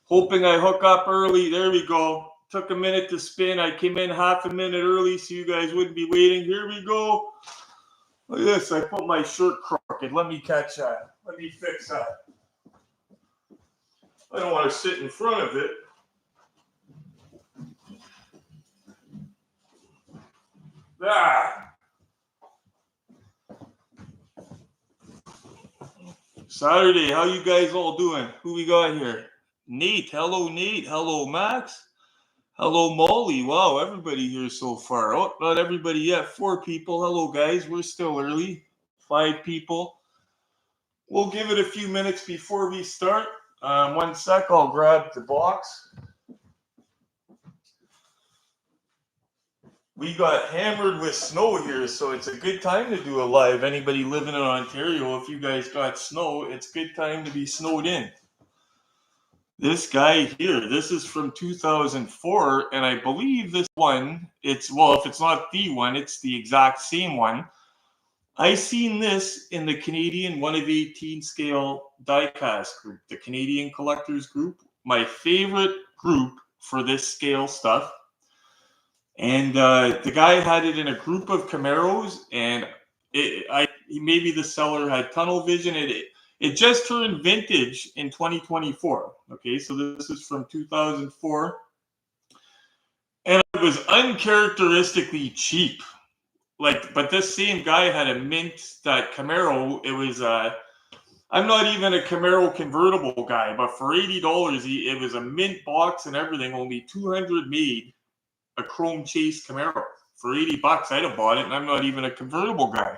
Hoping I hook up early. There we go. Took a minute to spin. I came in half a minute early so you guys wouldn't be waiting. Here we go. Look at this. I put my shirt crooked. Let me catch that. Let me fix that. I don't want to sit in front of it. Ah. Saturday, how you guys all doing? Who we got here? Nate. Hello, Nate. Hello, Max. Hello, Molly. Wow, everybody here so far. Oh, not everybody yet. 4 people. Hello, guys. We're still early. 5 people. We'll give it a few minutes before we start. 1 sec. I'll grab the box. We got hammered with snow here, so it's a good time to do a live. Anybody living in Ontario, if you guys got snow, it's a good time to be snowed in. This guy here, this is from 2004, and I believe this one, well, if it's not the one, it's the exact same one. I seen this in the Canadian 1 of 18 scale diecast group, the Canadian Collectors Group, my favorite group for this scale stuff. And the guy had it in a group of Camaros, and maybe the seller had tunnel vision. It just turned vintage in 2024. Okay, so this is from 2004, and it was uncharacteristically cheap. But this same guy had a mint that Camaro. It was I'm not even a Camaro convertible guy, but for $80, it was a mint box and everything. Only 200 made. A chrome chase Camaro for $80. I'd have bought it, and I'm not even a convertible guy.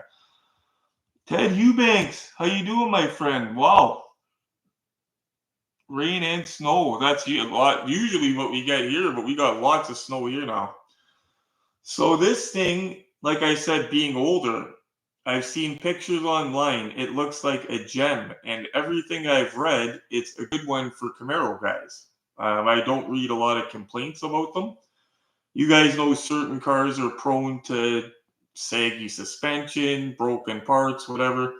Ted Eubanks, how you doing, my friend? Wow. Rain and snow. That's usually what we get here, but we got lots of snow here now. So this thing, like I said, being older, I've seen pictures online. It looks like a gem, and everything I've read, it's a good one for Camaro guys. I don't read a lot of complaints about them. You guys know certain cars are prone to saggy suspension, broken parts, whatever.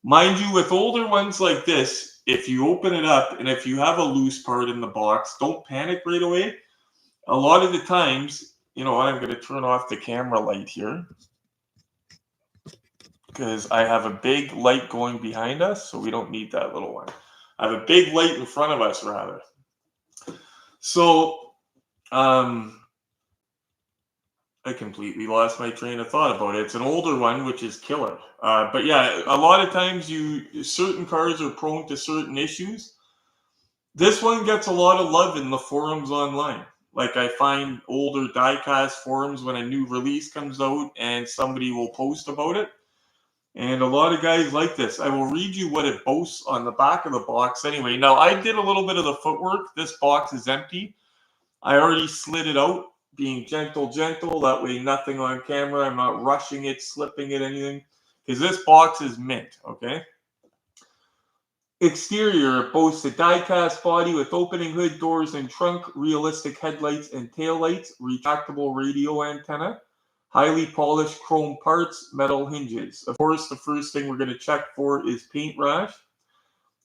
Mind you, with older ones like this, if you open it up and if you have a loose part in the box, don't panic right away. A lot of the times, you know what, I'm going to turn off the camera light here because I have a big light going behind us, so we don't need that little one. I have a big light in front of us, rather. So, I completely lost my train of thought about it. It's an older one, which is killer. But yeah, a lot of times certain cars are prone to certain issues. This one gets a lot of love in the forums online. Like I find older diecast forums when a new release comes out and somebody will post about it. And a lot of guys like this. I will read you what it boasts on the back of the box anyway. Now, I did a little bit of the footwork. This box is empty. I already slid it out. Being gentle, that way nothing on camera. I'm not rushing it, slipping it, anything. Because this box is mint, okay? Exterior, it boasts a die-cast body with opening hood, doors, and trunk, realistic headlights and taillights, retractable radio antenna, highly polished chrome parts, metal hinges. Of course, the first thing we're going to check for is paint rash.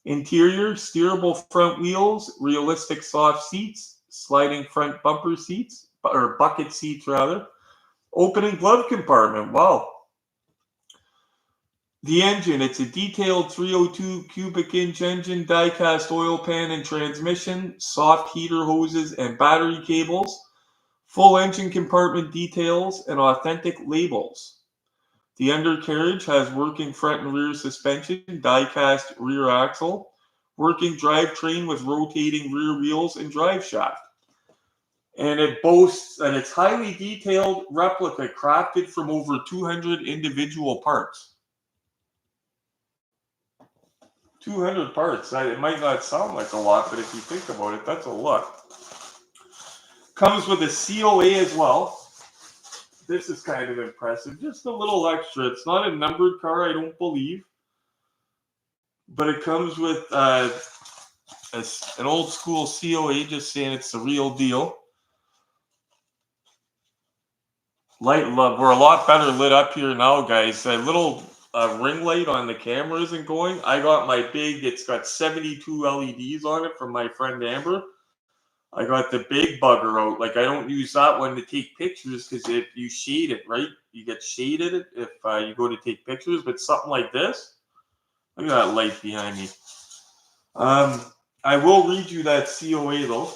Interior, steerable front wheels, realistic soft seats, sliding front bumper seats, or bucket seats rather. Opening glove compartment. Wow. The engine, it's a detailed 302 cubic inch engine, die-cast oil pan and transmission, soft heater hoses and battery cables, full engine compartment details, and authentic labels. The undercarriage has working front and rear suspension, die-cast rear axle, working drivetrain with rotating rear wheels and drive shaft. And it boasts an its highly detailed replica crafted from over 200 individual parts. 200 parts. It might not sound like a lot, but if you think about it, that's a lot. Comes with a COA as well. This is kind of impressive. Just a little extra. It's not a numbered car, I don't believe. But it comes with an old school COA, just saying it's the real deal. Light love. We're a lot better lit up here now, guys. A little ring light on the camera isn't going. I got my big, it's got 72 LEDs on it from my friend Amber. I got the big bugger out. Like, I don't use that one to take pictures because if you shade it, right, you get shaded if you go to take pictures. But something like this, look at that light behind me. I will read you that COA though.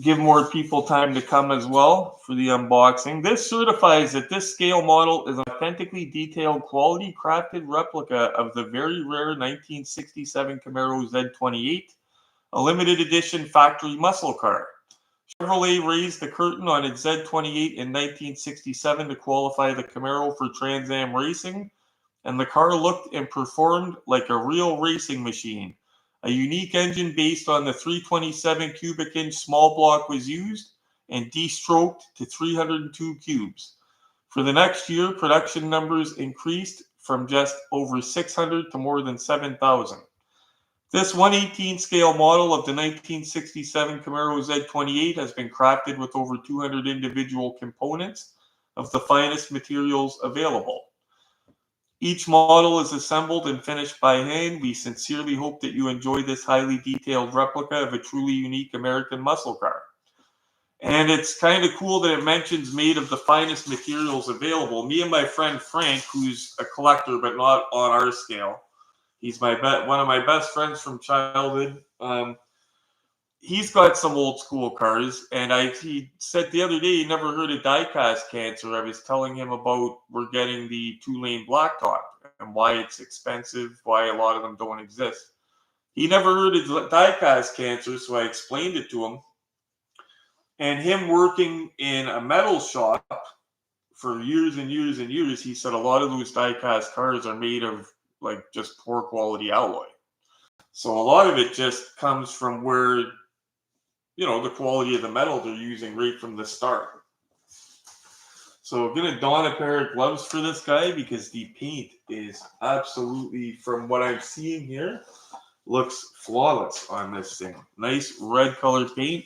Give more people time to come as well for the unboxing. This certifies that this scale model is an authentically detailed, quality crafted replica of the very rare 1967 Camaro Z-28, a limited edition factory muscle car. Chevrolet raised the curtain on its Z-28 in 1967 to qualify the Camaro for Trans Am racing, and the car looked and performed like a real racing machine. A unique engine based on the 327 cubic inch small block was used and de-stroked to 302 cubes. For the next year, production numbers increased from just over 600 to more than 7,000. This 1/18 scale model of the 1967 Camaro Z-28 has been crafted with over 200 individual components of the finest materials available. Each model is assembled and finished by hand. We sincerely hope that you enjoy this highly detailed replica of a truly unique American muscle car. And it's kind of cool that it mentions made of the finest materials available. Me and my friend Frank, who's a collector but not on our scale, he's one of my best friends from childhood. He's got some old school cars, and he said the other day he never heard of diecast cancer. I was telling him about we're getting the 2-lane blacktop and why it's expensive, why a lot of them don't exist. He never heard of diecast cancer, so I explained it to him. And him working in a metal shop for years and years and years, he said a lot of those diecast cars are made of like just poor quality alloy. So a lot of it just comes from where, you know, the quality of the metal they're using right from the start. So I'm going to don a pair of gloves for this guy because the paint is absolutely, from what I'm seeing here, looks flawless on this thing. Nice red color paint.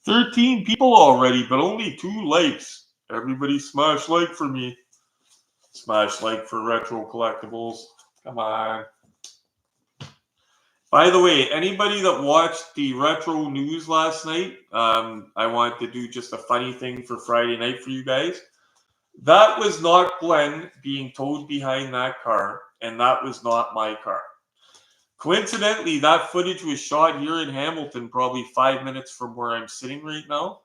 13 people already, but only 2 likes. Everybody smash like for me. Smash like for Retro Collectibles. Come on. By the way, anybody that watched the retro news last night, I wanted to do just a funny thing for Friday night for you guys. That was not Glenn being towed behind that car, and that was not my car. Coincidentally, that footage was shot here in Hamilton, probably 5 minutes from where I'm sitting right now.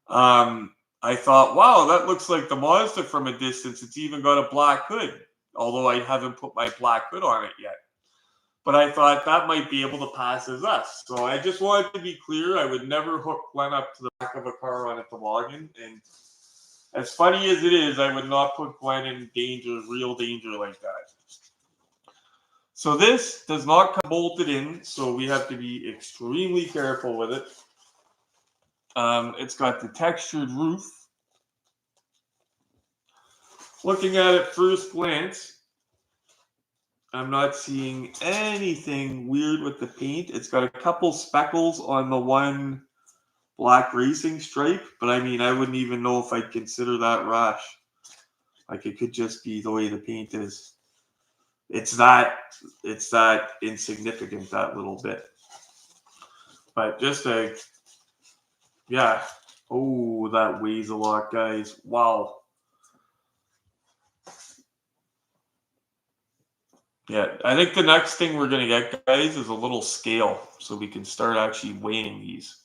I thought, wow, that looks like the Mazda from a distance. It's even got a black hood, although I haven't put my black hood on it yet. But I thought that might be able to pass as us. So I just wanted to be clear. I would never hook Glenn up to the back of a car on a toboggan. And as funny as it is, I would not put Glenn in danger, real danger like that. So this does not come bolted in, so we have to be extremely careful with it. It's got the textured roof. Looking at it first glance, I'm not seeing anything weird with the paint. It's got a couple speckles on the one black racing stripe, but I mean, I wouldn't even know if I'd consider that rash. Like, it could just be the way the paint is. It's that insignificant, that little bit. But just yeah. Oh, that weighs a lot, guys. Wow. Yeah, I think the next thing we're going to get, guys, is a little scale so we can start actually weighing these.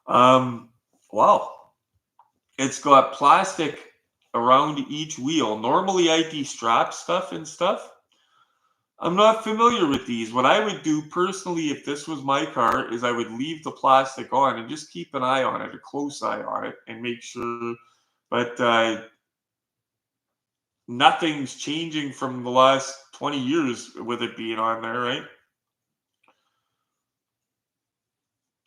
Wow. It's got plastic around each wheel. Normally I de-strap stuff and stuff. I'm not familiar with these. What I would do personally if this was my car is I would leave the plastic on and just keep an eye on it, a close eye on it, and make sure. But nothing's changing from the last 20 years with it being on there, right?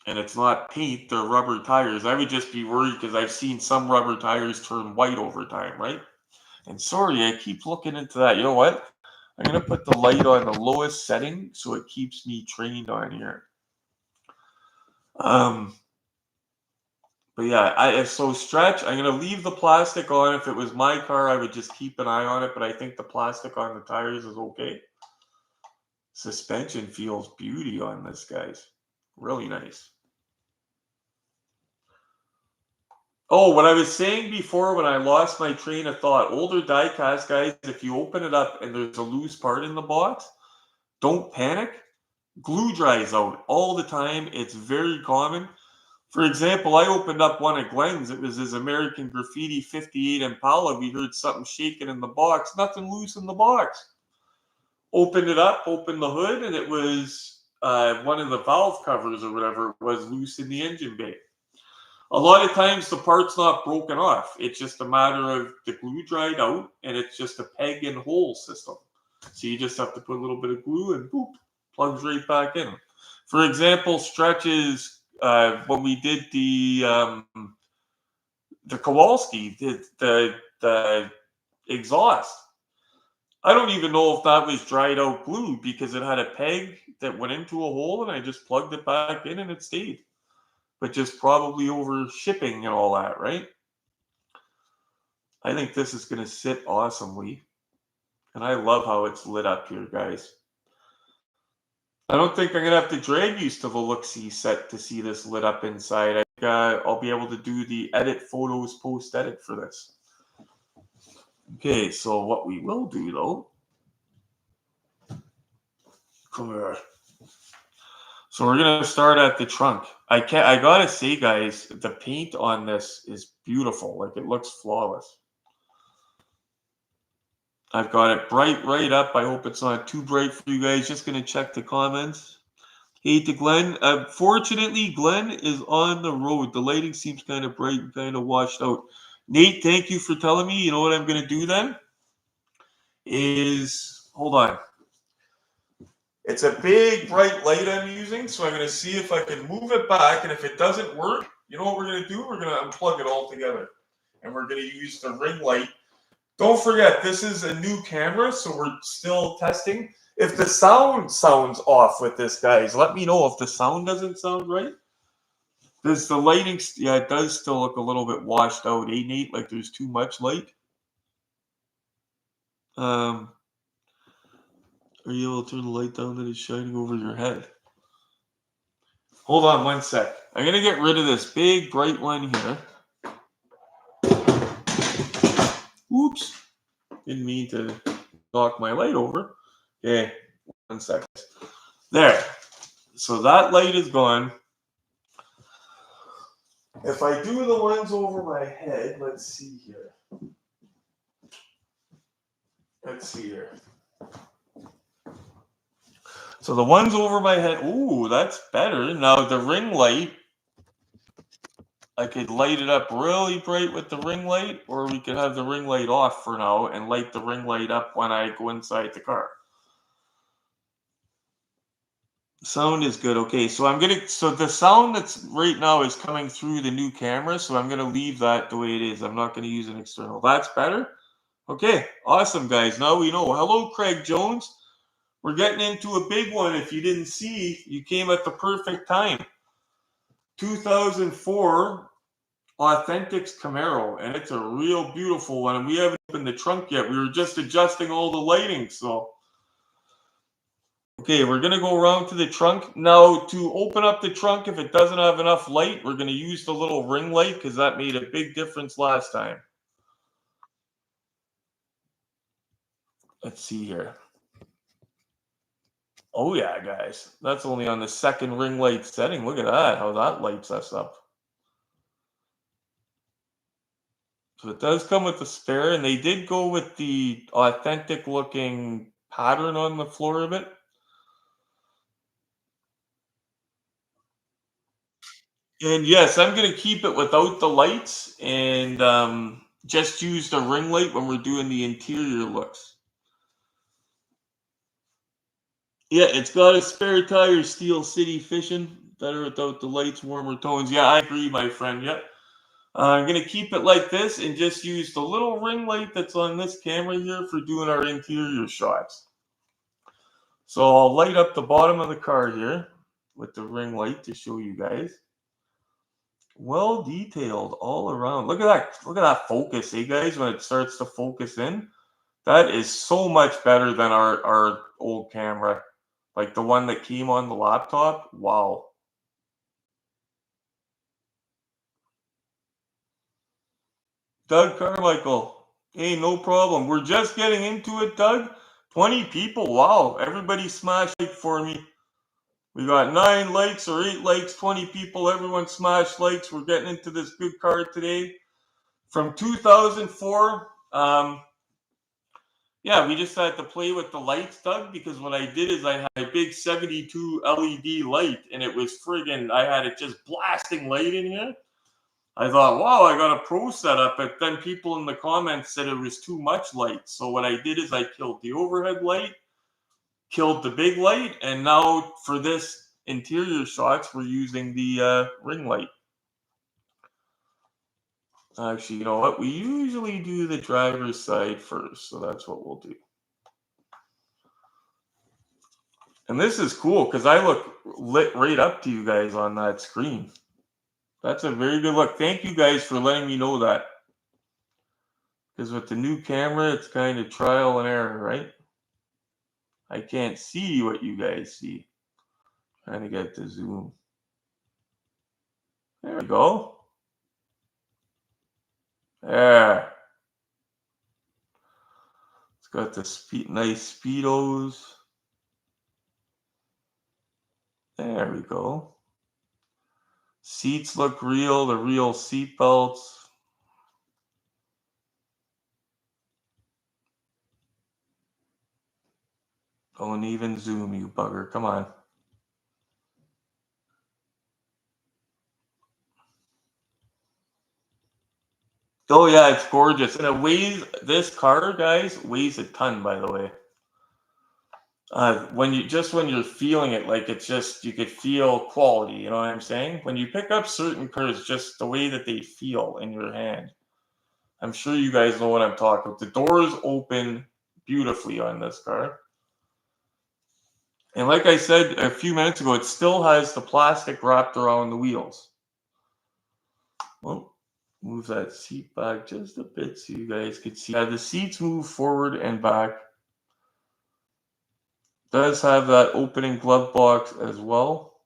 And it's not paint, they're rubber tires. I would just be worried because I've seen some rubber tires turn white over time, right? And sorry, I keep looking into that. You know what? I'm going to put the light on the lowest setting so it keeps me trained on here. But yeah, so stretch, I'm going to leave the plastic on. If it was my car, I would just keep an eye on it, but I think the plastic on the tires is okay. Suspension feels beauty on this, guys. Really nice. Oh, what I was saying before when I lost my train of thought, older diecast guys, if you open it up and there's a loose part in the box, don't panic. Glue dries out all the time. It's very common. For example, I opened up one of Glenn's. It was his American Graffiti 58 Impala. We heard something shaking in the box. Nothing loose in the box. Opened it up, opened the hood, and it was one of the valve covers or whatever was loose in the engine bay. A lot of times the part's not broken off. It's just a matter of the glue dried out, and it's just a peg and hole system. So you just have to put a little bit of glue and boop, plugs right back in. For example, stretches when we did the Kowalski, the exhaust. I don't even know if that was dried out glue because it had a peg that went into a hole, and I just plugged it back in and it stayed. But just probably over shipping and all that, right? I think this is going to sit awesomely. And I love how it's lit up here, guys. I don't think I'm going to have to drag you to the LookSee set to see this lit up inside. I think I'll be able to do the edit photos post-edit for this. Okay, so what we will do, though. Come here. So we're going to start at the trunk. I got to say, guys, the paint on this is beautiful. Like, it looks flawless. I've got it bright right up. I hope it's not too bright for you guys. Just going to check the comments. Hey to Glenn. Fortunately, Glenn is on the road. The lighting seems kind of bright and kind of washed out. Nate, thank you for telling me. You know what I'm going to do then? Hold on. It's a big bright light I'm using, so I'm going to see if I can move it back. And if it doesn't work, you know what we're going to do? We're going to unplug it all together. And we're going to use the ring light. Don't forget, this is a new camera, so we're still testing. If the sound sounds off with this, guys, let me know if the sound doesn't sound right. Does the lighting, yeah, it does still look a little bit washed out, eh, Nate? Like there's too much light. Are you able to turn the light down that it's shining over your head? Hold on one sec. I'm going to get rid of this big bright one here. Oops. Didn't mean to knock my light over. Okay, 1 second. There. So that light is gone. If I do the ones over my head, let's see here. So the ones over my head, ooh, that's better. Now the ring light, I could light it up really bright with the ring light, or we could have the ring light off for now and light the ring light up when I go inside the car. Sound is good. Okay, so so the sound that's right now is coming through the new camera, so I'm gonna leave that the way it is. I'm not gonna use an external. That's better. Okay, awesome, guys. Now we know. Hello, Craig Jones. We're getting into a big one. If you didn't see, you came at the perfect time. 2004 Authentics Camaro, and it's a real beautiful one. And we haven't opened the trunk yet. We were just adjusting all the lighting, so. Okay, we're going to go around to the trunk. Now, to open up the trunk, if it doesn't have enough light, we're going to use the little ring light because that made a big difference last time. Let's see here. Oh, yeah, guys. That's only on the second ring light setting. Look at that, how that lights us up. So it does come with a spare, and they did go with the authentic-looking pattern on the floor of it. And yes, I'm going to keep it without the lights and just use the ring light when we're doing the interior looks. Yeah, it's got a spare tire, Steel City Fishing. Better without the lights, warmer tones. Yeah, I agree, my friend. Yep. I'm going to keep it like this and just use the little ring light that's on this camera here for doing our interior shots. So I'll light up the bottom of the car here with the ring light to show you guys. Well detailed all around. Look at that. Look at that focus, eh, guys? When it starts to focus in, that is so much better than our old camera, like the one that came on the laptop. Wow. Doug Carmichael. Hey, no problem. We're just getting into it, Doug. 20 people. Wow. Everybody smash like for me. We got 9 likes or 8 likes, 20 people. Everyone smash likes. We're getting into this good card today. From 2004. Yeah, we just had to play with the lights, Doug, because what I did is I had a big 72 LED light, and it was friggin', I had it just blasting light in here. I thought, wow, I got a pro setup, but then people in the comments said it was too much light. So what I did is I killed the overhead light, killed the big light, and now for this interior shots, we're using the ring light. Actually, you know what? We usually do the driver's side first, so that's what we'll do. And this is cool because I look lit right up to you guys on that screen. That's a very good look. Thank you guys for letting me know that. Because with the new camera, it's kind of trial and error, right? I can't see what you guys see. Trying to get the zoom. There we go. There. It's got the nice speedos. There we go. Seats look real, the real seat belts. Don't even zoom, you bugger. Come on. Oh yeah, it's gorgeous. And it weighs, this car, guys, weighs a ton, by the way. When you're feeling it, like it's just, you could feel quality, you know what I'm saying? When you pick up certain cars, just the way that they feel in your hand. I'm sure you guys know what I'm talking about. The doors open beautifully on this car. And like I said a few minutes ago, it still has the plastic wrapped around the wheels. Well, move that seat back just a bit so you guys could see. The seats move forward and back. Does have that opening glove box as well.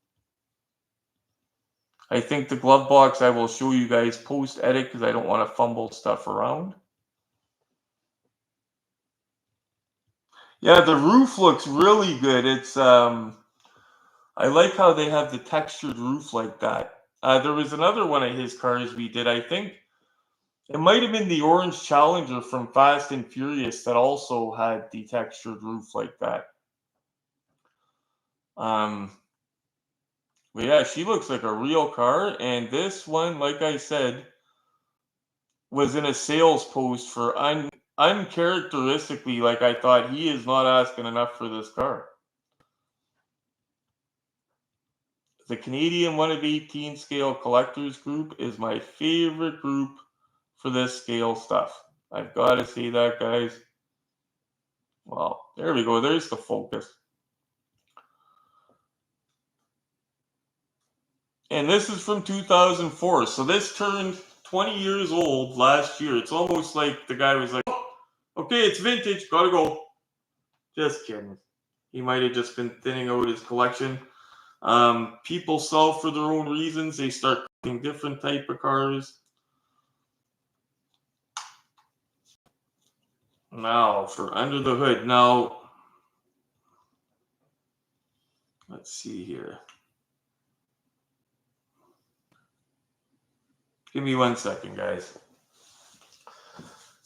I think the glove box I will show you guys post edit because I don't want to fumble stuff around. Yeah, the roof looks really good. It's I like how they have the textured roof like that. There was another one of his cars we did. I think it might have been the Orange Challenger from Fast and Furious that also had the textured roof like that. But yeah, she looks like a real car. And this one, like I said, was in a sales post for uncharacteristically, like I thought he is not asking enough for this car. The Canadian 1 of 18 scale collectors group is my favorite group for this scale stuff. I've got to say that, guys. Well, there we go. There's the focus. And this is from 2004. So this turned 20 years old last year. It's almost like the guy was like, oh, okay, it's vintage. Gotta go. Just kidding. He might have just been thinning out his collection. People sell for their own reasons. They start collecting different type of cars. Now for under the hood. Now, let's see here. Give me 1 second, guys.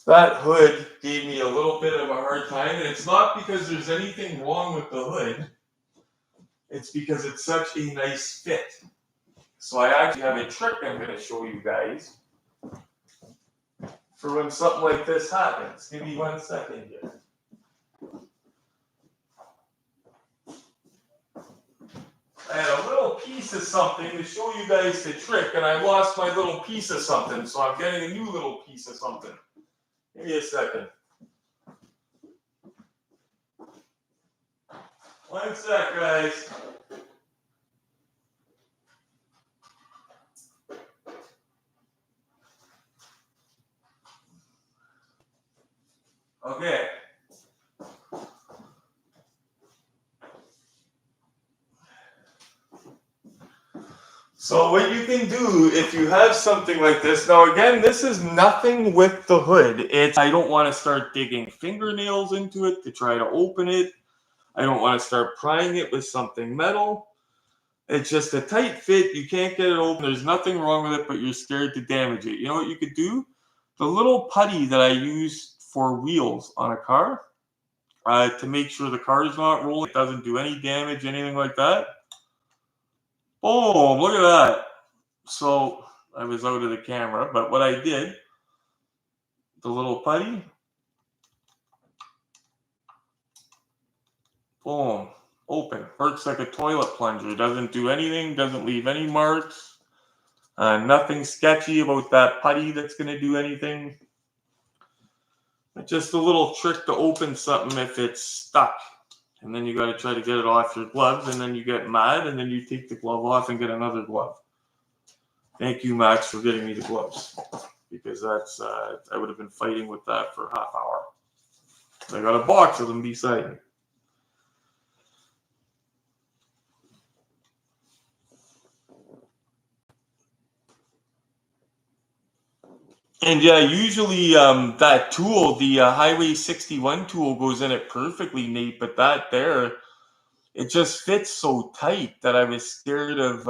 That hood gave me a little bit of a hard time, and it's not because there's anything wrong with the hood. It's because it's such a nice fit. So I actually have a trick I'm going to show you guys for when something like this happens. Give me 1 second here. I had a little piece of something to show you guys the trick, and I lost my little piece of something, so I'm getting a new little piece of something. Give me a second. 1 sec, guys. So what you can do if you have something like this, now again, this is nothing with the hood. I don't want to start digging fingernails into it to try to open it. I don't want to start prying it with something metal. It's just a tight fit. You can't get it open. There's nothing wrong with it, but you're scared to damage it. You know what you could do? The little putty that I use for wheels on a car, to make sure the car is not rolling, it doesn't do any damage, anything like that. Boom, look at that. So I was out of the camera, but what I did, the little putty, boom, open. Works like a toilet plunger. Doesn't do anything, doesn't leave any marks. Nothing sketchy about that putty that's going to do anything. It's just a little trick to open something if it's stuck. And then you got to try to get it off your gloves, and then you get mad, and then you take the glove off and get another glove. Thank you, Max, for getting me the gloves, because that's I would have been fighting with that for a half hour. I got a box of them beside me. And yeah, usually that tool, the Highway 61 tool, goes in it perfectly, Nate. But that there, it just fits so tight that I was scared of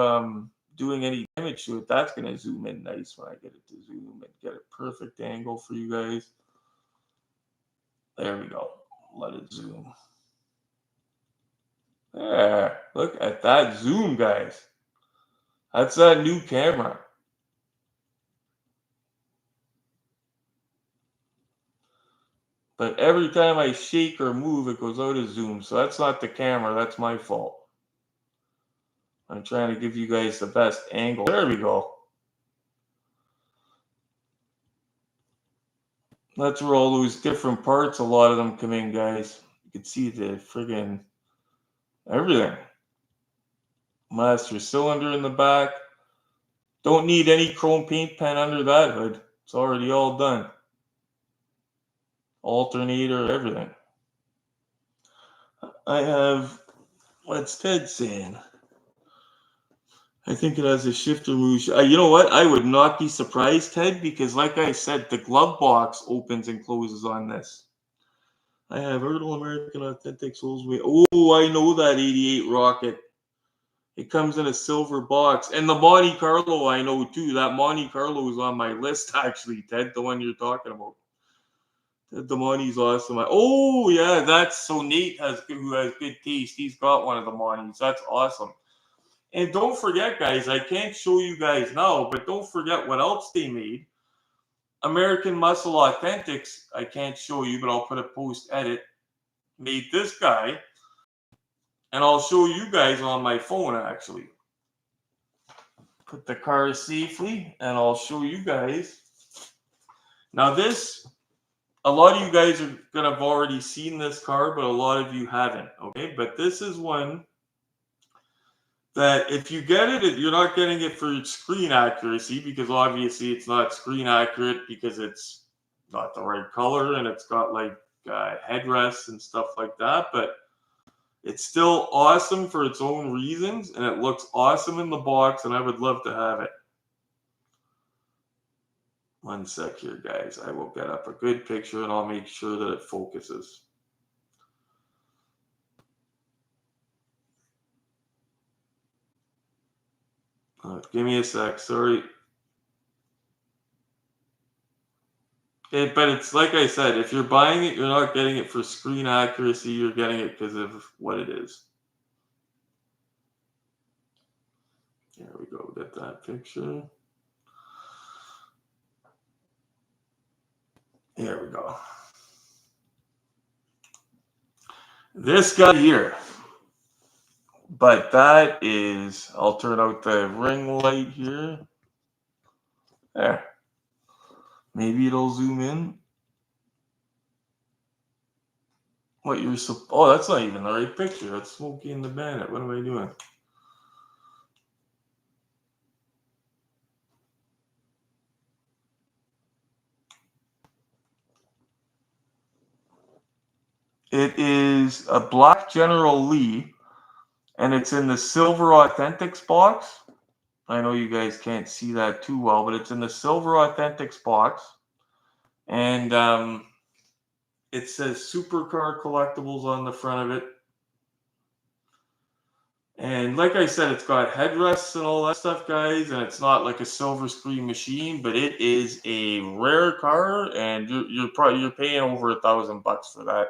doing any damage to it. That's going to zoom in nice when I get it to zoom and get a perfect angle for you guys. There we go. Let it zoom. There. Look at that zoom, guys. That's that new camera. But every time I shake or move, it goes out of zoom. So that's not the camera. That's my fault. I'm trying to give you guys the best angle. There we go. That's where all those different parts, a lot of them come in, guys. You can see the friggin' everything. Master cylinder in the back. Don't need any chrome paint pen under that hood. It's already all done. Alternator, everything. I have, what's Ted saying? I think it has a shifter move. You know what? I would not be surprised, Ted, because like I said, the glove box opens and closes on this. I have Ertl American Authentic Souls. Oh, I know that 88 rocket. It comes in a silver box. And the Monte Carlo, I know too. That Monte Carlo is on my list, actually, Ted, the one you're talking about. The Monte's awesome. Oh, yeah, that's so Nate who has good taste. He's got one of the Montes. That's awesome. And don't forget, guys, I can't show you guys now, but don't forget what else they made. American Muscle Authentics, I can't show you, but I'll put a post edit. Made this guy. And I'll show you guys on my phone, actually. Put the car safely, and I'll show you guys. Now this, a lot of you guys are going to have already seen this car, but a lot of you haven't, okay? But this is one that if you get it, you're not getting it for screen accuracy, because obviously it's not screen accurate because it's not the right color and it's got like headrests and stuff like that, but it's still awesome for its own reasons, and it looks awesome in the box, and I would love to have it. One sec here, guys. I will get up a good picture, and I'll make sure that it focuses. Give me a sec. Sorry. But it's like I said, if you're buying it, you're not getting it for screen accuracy. You're getting it because of what it is. There we go. Get that picture. There we go. This guy here. But that is, I'll turn out the ring light here. There. Maybe it'll zoom in. What you're oh, that's not even the right picture. That's Smokey and the Bandit. What am I doing? It is a black General Lee, and it's in the Silver Authentics box. I know you guys can't see that too well, but it's in the Silver Authentics box. And it says Supercar Collectibles on the front of it. And like I said, it's got headrests and all that stuff, guys. And it's not like a silver screen machine, but it is a rare car, and you're paying over $1,000 for that.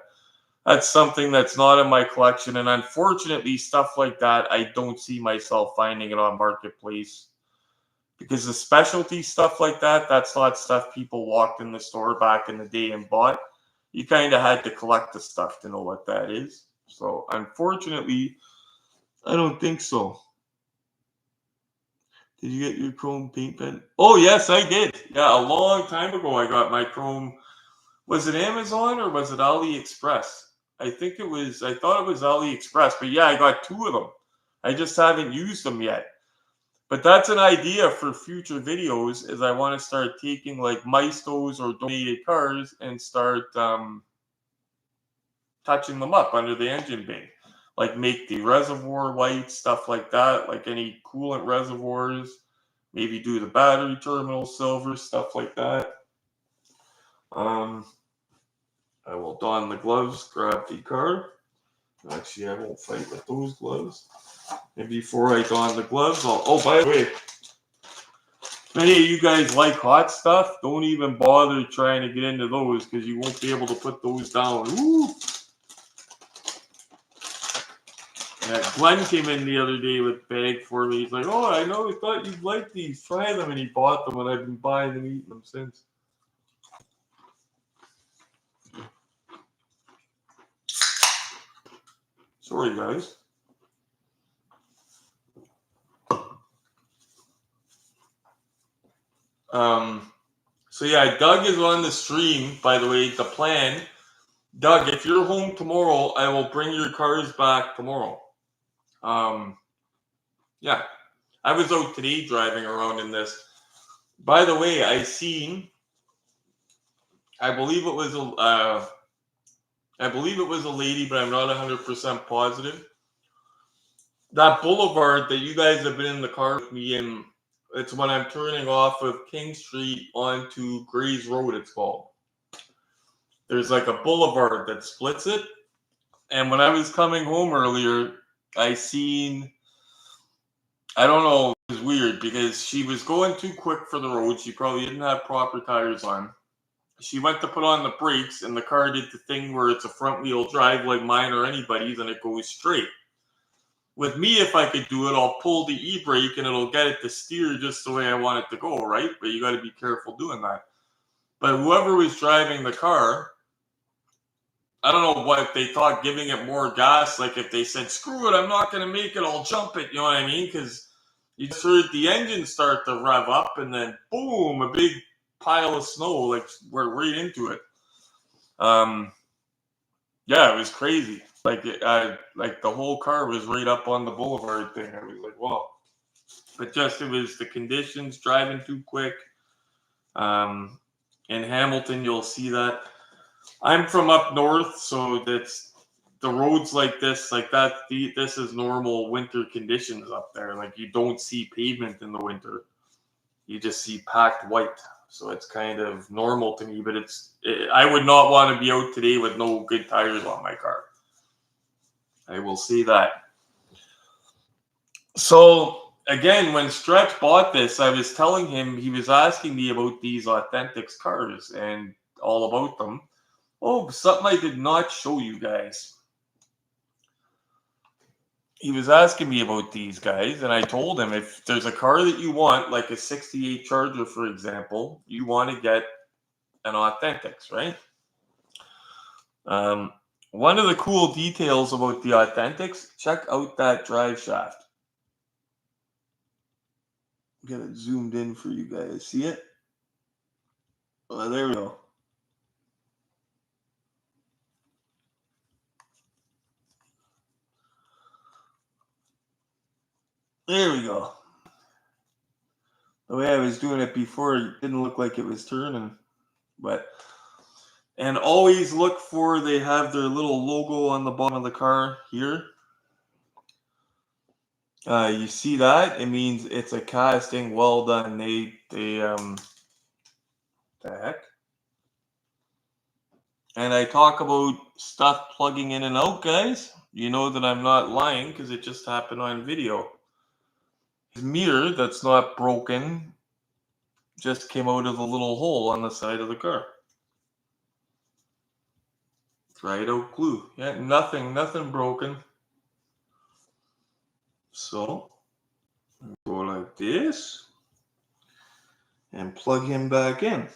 That's something that's not in my collection, and unfortunately, stuff like that, I don't see myself finding it on Marketplace, because the specialty stuff like that, that's not stuff people walked in the store back in the day and bought. You kind of had to collect the stuff to know what that is. So unfortunately, I don't think so. Did you get your chrome paint pen? Oh, yes, I did. Yeah, a long time ago I got my chrome. Was it Amazon or was it AliExpress? I thought it was AliExpress, but yeah, I got 2 of them. I just haven't used them yet. But that's an idea for future videos, is I want to start taking like Maestos or donated cars and start touching them up under the engine bay. Like make the reservoir white, stuff like that, like any coolant reservoirs. Maybe do the battery terminal silver, stuff like that. I will don the gloves, grab the car. Actually, I won't fight with those gloves. And before I don the gloves, oh, by the way, if any of you guys like hot stuff, don't even bother trying to get into those, because you won't be able to put those down. Ooh. Yeah, Glenn came in the other day with a bag for me. He's like, oh, I thought you'd like these. Try them. And he bought them, and I've been buying them, eating them since. Sorry, guys. So yeah, Doug is on the stream, by the way. The plan, Doug, if you're home tomorrow, I will bring your cars back tomorrow. Yeah, I was out today driving around in this. By the way, I believe it was a lady, but I'm not 100% positive. That boulevard that you guys have been in the car with me in, it's when I'm turning off of King Street onto Grays Road, it's called. There's like a boulevard that splits it. And when I was coming home earlier, I don't know, it was weird because she was going too quick for the road. She probably didn't have proper tires on. She went to put on the brakes, and the car did the thing where it's a front wheel drive like mine or anybody's, and it goes straight. With me, if I could do it, I'll pull the e-brake and it'll get it to steer just the way I want it to go, right? But you got to be careful doing that. But whoever was driving the car, I don't know what they thought, giving it more gas. Like if they said, screw it, I'm not going to make it, I'll jump it. You know what I mean? Because you just heard the engine start to rev up, and then boom, a big pile of snow, like we're right into it. Yeah, it was crazy. Like the whole car was right up on the boulevard thing. I was like, wow. But just, it was the conditions, driving too quick. In Hamilton, you'll see that. I'm from up north, so that's the roads like this, like that. This is normal winter conditions up there. Like you don't see pavement in the winter. You just see packed white. So it's kind of normal to me, but I would not want to be out today with no good tires on my car. I will say that. So again, when Stretch bought this, I was telling him, he was asking me about these Authentics cars and all about them. Oh, something I did not show you guys. He was asking me about these guys, and I told him, if there's a car that you want, like a 68 Charger, for example, you want to get an Authentics, right? One of the cool details about the Authentics, check out that drive shaft. Get it zoomed in for you guys. See it? Oh, there we go. There we go. The way I was doing it before, it didn't look like it was turning. But, and always look for, they have their little logo on the bottom of the car here. You see that? It means it's a casting. Well done. The heck? And I talk about stuff plugging in and out, guys. You know that I'm not lying because it just happened on video. His mirror that's not broken just came out of the little hole on the side of the car. Dried out glue. Yeah, nothing broken. So go like this and plug him back in.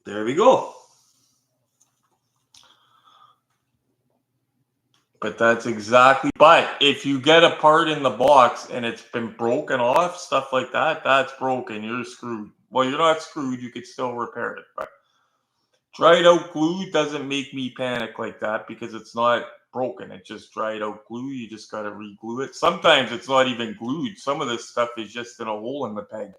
There we go. But that's exactly, but if you get a part in the box and it's been broken off, stuff like that, that's broken. You're screwed. Well, you're not screwed. You could still repair it. But dried out glue doesn't make me panic like that because it's not broken. It's just dried out glue. You just got to re-glue it. Sometimes it's not even glued. Some of this stuff is just in a hole in the peg.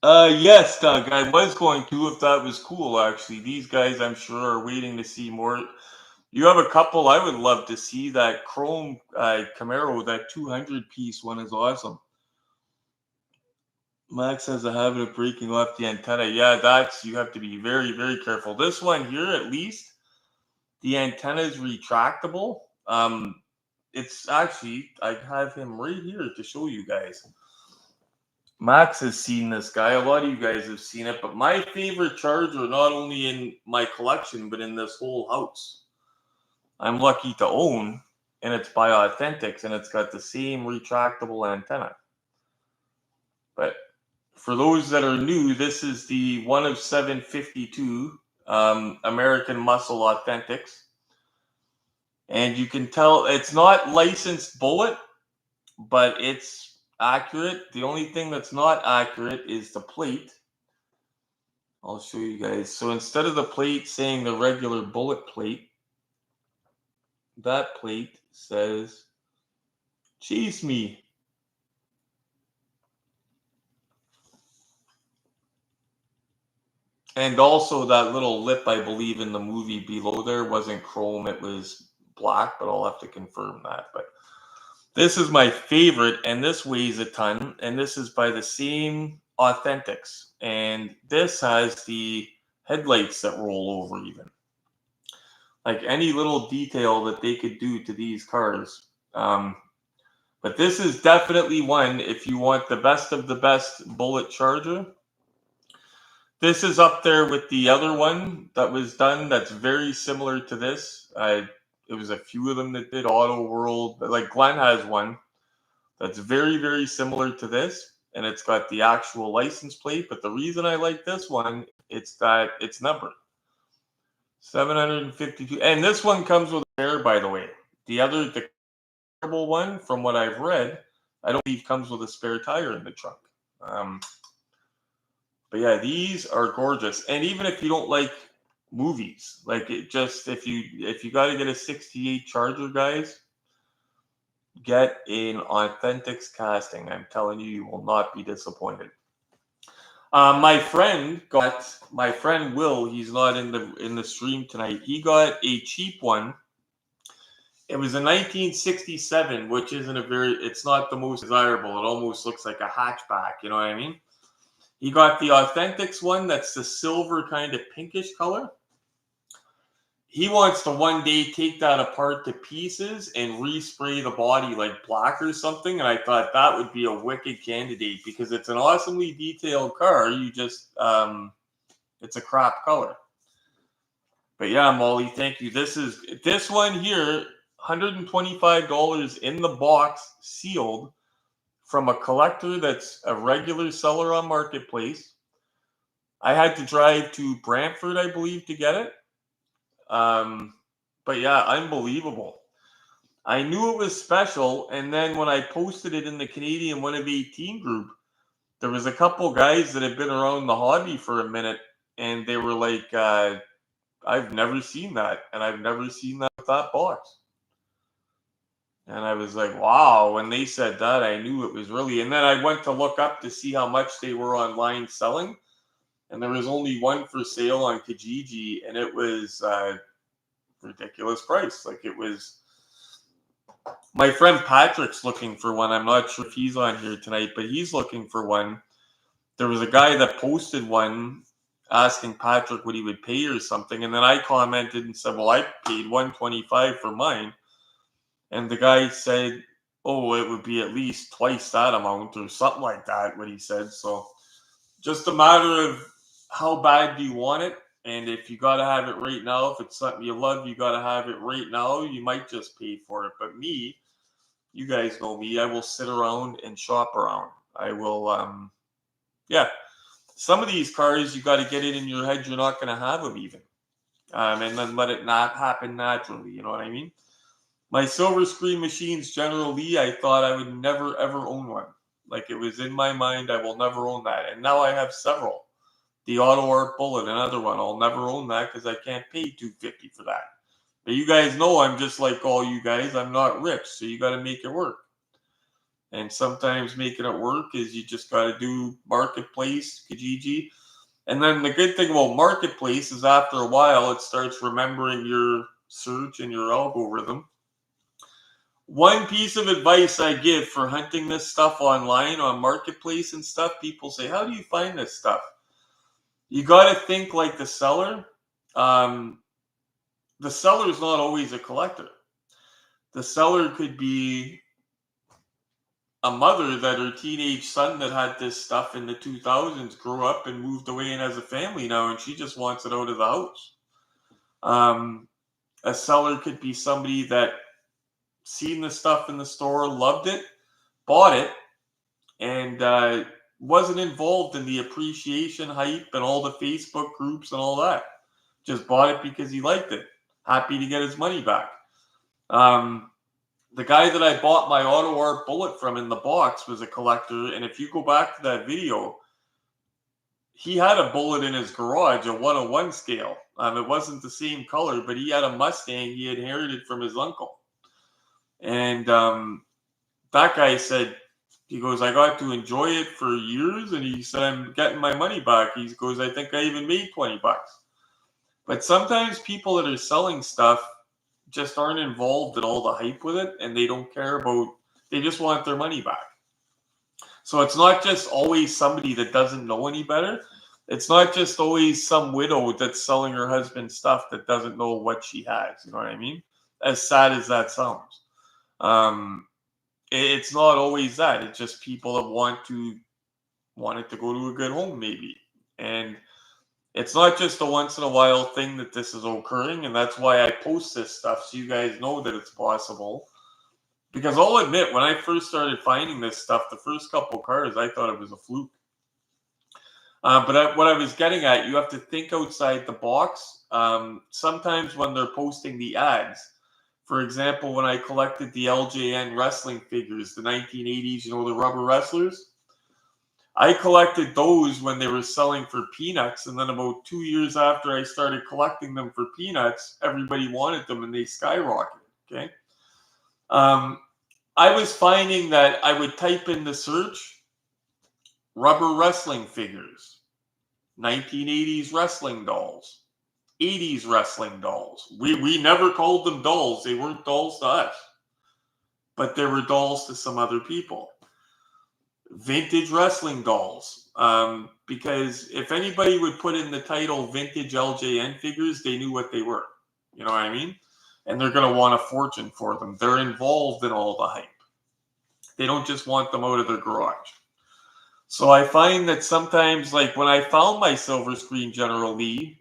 Yes, Doug, I was going to if that was cool, actually. These guys, I'm sure, are waiting to see more. You have a couple I would love to see. That chrome Camaro, that 200 piece one is awesome. Max has a habit of breaking off the antenna. Yeah, that's, you have to be very, very careful. This one here, at least, the antenna is retractable. It's actually, I have him right here to show you guys. Max has seen this guy. A lot of you guys have seen it, but my favorite charger, not only in my collection, but in this whole house, I'm lucky to own, and it's by Authentics, and it's got the same retractable antenna. But for those that are new, this is the 1 of 752 American Muscle Authentics. And you can tell it's not licensed bullet, but it's accurate. The only thing that's not accurate is the plate. I'll show you guys. So instead of the plate saying the regular bullet plate, that plate says, "Chase me." And also that little lip, I believe, in the movie below there wasn't chrome. It was black, but I'll have to confirm that. But this is my favorite, and this weighs a ton, and this is by the same Authentics. And this has the headlights that roll over even. Like any little detail that they could do to these cars. But this is definitely one, if you want the best of the best bullet charger. This is up there with the other one that was done that's very similar to this. It was a few of them that did Auto World. Like Glenn has one that's very, very similar to this, and it's got the actual license plate. But the reason I like this one, it's that it's numbered 752, and this one comes with a spare, by the way. The terrible one, from what I've read, I don't believe comes with a spare tire in the trunk. But yeah, these are gorgeous. And even if you don't like movies, like it just, if you got to get a 68 Charger, guys, get an Authentics casting. I'm telling you, you will not be disappointed. My friend Will, he's not in the stream tonight. He got a cheap one. It was a 1967, which isn't it's not the most desirable. It almost looks like a hatchback, you know what I mean? He got the Authentics one that's the silver kind of pinkish color. He wants to one day take that apart to pieces and respray the body like black or something. And I thought that would be a wicked candidate because it's an awesomely detailed car. You just, it's a crap color. But yeah, Molly, thank you. This one here, $125 in the box, sealed, from a collector that's a regular seller on Marketplace. I had to drive to Brantford, I believe, to get it. But yeah, unbelievable. I knew it was special, and then when I posted it in the Canadian 1 of 18 group, there was a couple guys that had been around the hobby for a minute, and they were like, I've never seen that, and I've never seen that with that box. And I was like, wow. When they said that, I knew it was really. And then I went to look up to see how much they were online selling. And there was only one for sale on Kijiji, and it was ridiculous price. Like, it was, my friend Patrick's looking for one. I'm not sure if he's on here tonight, but he's looking for one. There was a guy that posted one asking Patrick what he would pay or something, and then I commented and said, well, I paid $125 for mine. And the guy said, oh, it would be at least twice that amount or something like that, what he said. So just a matter of how bad do you want it. And if you got to have it right now, if it's something you love, you got to have it right now. You might just pay for it. But me, you guys know me, I will sit around and shop around. I will, yeah. Some of these cars, you got to get it in your head you're not going to have them even. And then let it not happen naturally. You know what I mean? My silver screen machines, General Lee, I thought I would never, ever own one. Like, it was in my mind, I will never own that. And now I have several. The Auto Art Bullet, another one. I'll never own that because I can't pay $250 for that. But you guys know I'm just like all you guys. I'm not rich, so you got to make it work. And sometimes making it work is you just got to do Marketplace, Kijiji. And then the good thing about Marketplace is after a while, it starts remembering your search and your algorithm. One piece of advice I give for hunting this stuff online on Marketplace and stuff, people say, how do you find this stuff? You got to think like the seller. The seller is not always a collector. The seller could be a mother that her teenage son that had this stuff in the 2000s grew up and moved away and has a family now, and she just wants it out of the house. A seller could be somebody that seen the stuff in the store, loved it, bought it, and wasn't involved in the appreciation hype and all the Facebook groups and all that. Just bought it because he liked it. Happy to get his money back. The guy that I bought my Auto Art Bullet from in the box was a collector, and if you go back to that video, he had a bullet in his garage, a 101 scale. It wasn't the same color, but he had a Mustang he inherited from his uncle. And that guy said, he goes, I got to enjoy it for years, and he said, I'm getting my money back. He goes, I think I even made $20. But sometimes people that are selling stuff just aren't involved in all the hype with it, and they don't care about, they just want their money back. So it's not just always somebody that doesn't know any better. It's not just always some widow that's selling her husband stuff that doesn't know what she has. You know what I mean? As sad as that sounds. It's not always that. It's just people that want it to go to a good home, maybe. And it's not just a once in a while thing that this is occurring, and that's why I post this stuff so you guys know that it's possible. Because I'll admit, when I first started finding this stuff, the first couple cars, I thought it was a fluke. But what I was getting at, you have to think outside the box. Sometimes when they're posting the ads, for example, when I collected the LJN wrestling figures, the 1980s, the rubber wrestlers, I collected those when they were selling for peanuts, and then about 2 years after I started collecting them for peanuts, everybody wanted them and they skyrocketed, okay? I was finding that I would type in the search, rubber wrestling figures, 1980s wrestling dolls, 80s wrestling dolls. We never called them dolls. They weren't dolls to us, but they were dolls to some other people. Vintage wrestling dolls, because if anybody would put in the title vintage LJN figures, they knew what they were. You know what I mean? And they're going to want a fortune for them. They're involved in all the hype. They don't just want them out of their garage. So I find that sometimes, like when I found my silver screen General Lee,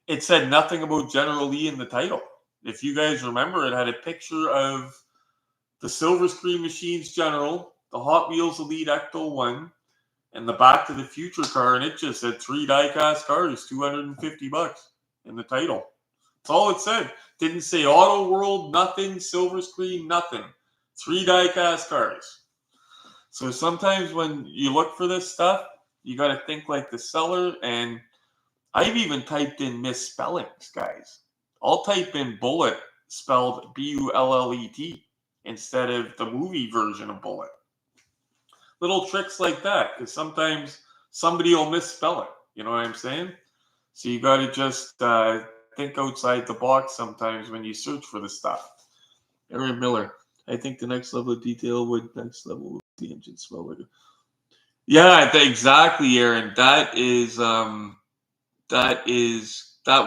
it said nothing about General Lee in the title. If you guys remember, it had a picture of the Silver Screen Machines General, the Hot Wheels Elite Ecto 1, and the Back to the Future car, and it just said 3 diecast cars, $250 in the title. That's all it said. Didn't say Auto World, nothing, Silver Screen, nothing. 3 diecast cars. So sometimes when you look for this stuff, you got to think like the seller, and I've even typed in misspellings, guys. I'll type in bullet spelled B-U-L-L-E-T instead of the movie version of bullet. Little tricks like that, because sometimes somebody will misspell it. You know what I'm saying? So you got to just think outside the box sometimes when you search for the stuff. Aaron Miller. I think the next level of detail would the engine smell like. Yeah, exactly, Aaron. That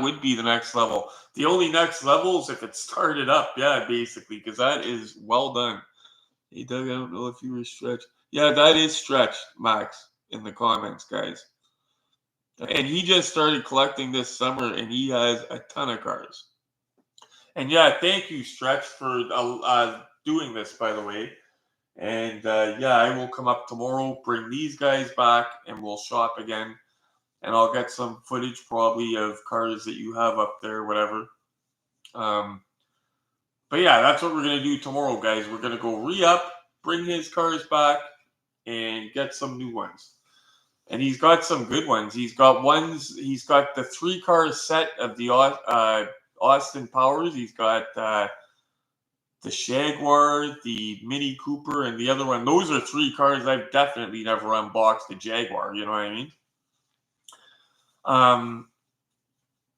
would be the next level. The only next level is if it started up, yeah, basically, because that is well done. Hey Doug, I don't know if you were stretched. Yeah, that is stretched, Max, in the comments, guys. And he just started collecting this summer, and he has a ton of cars. And yeah, thank you, Stretch, for doing this, by the way. And yeah, I will come up tomorrow, bring these guys back, and we'll shop again. And I'll get some footage probably of cars that you have up there, whatever. But yeah, that's what we're going to do tomorrow, guys. We're going to go re-up, bring his cars back, and get some new ones. And he's got some good ones. He's got the 3-car set of the Austin Powers. He's got the Jaguar, the Mini Cooper, and the other one. Those are 3 cars I've definitely never unboxed a Jaguar. You know what I mean?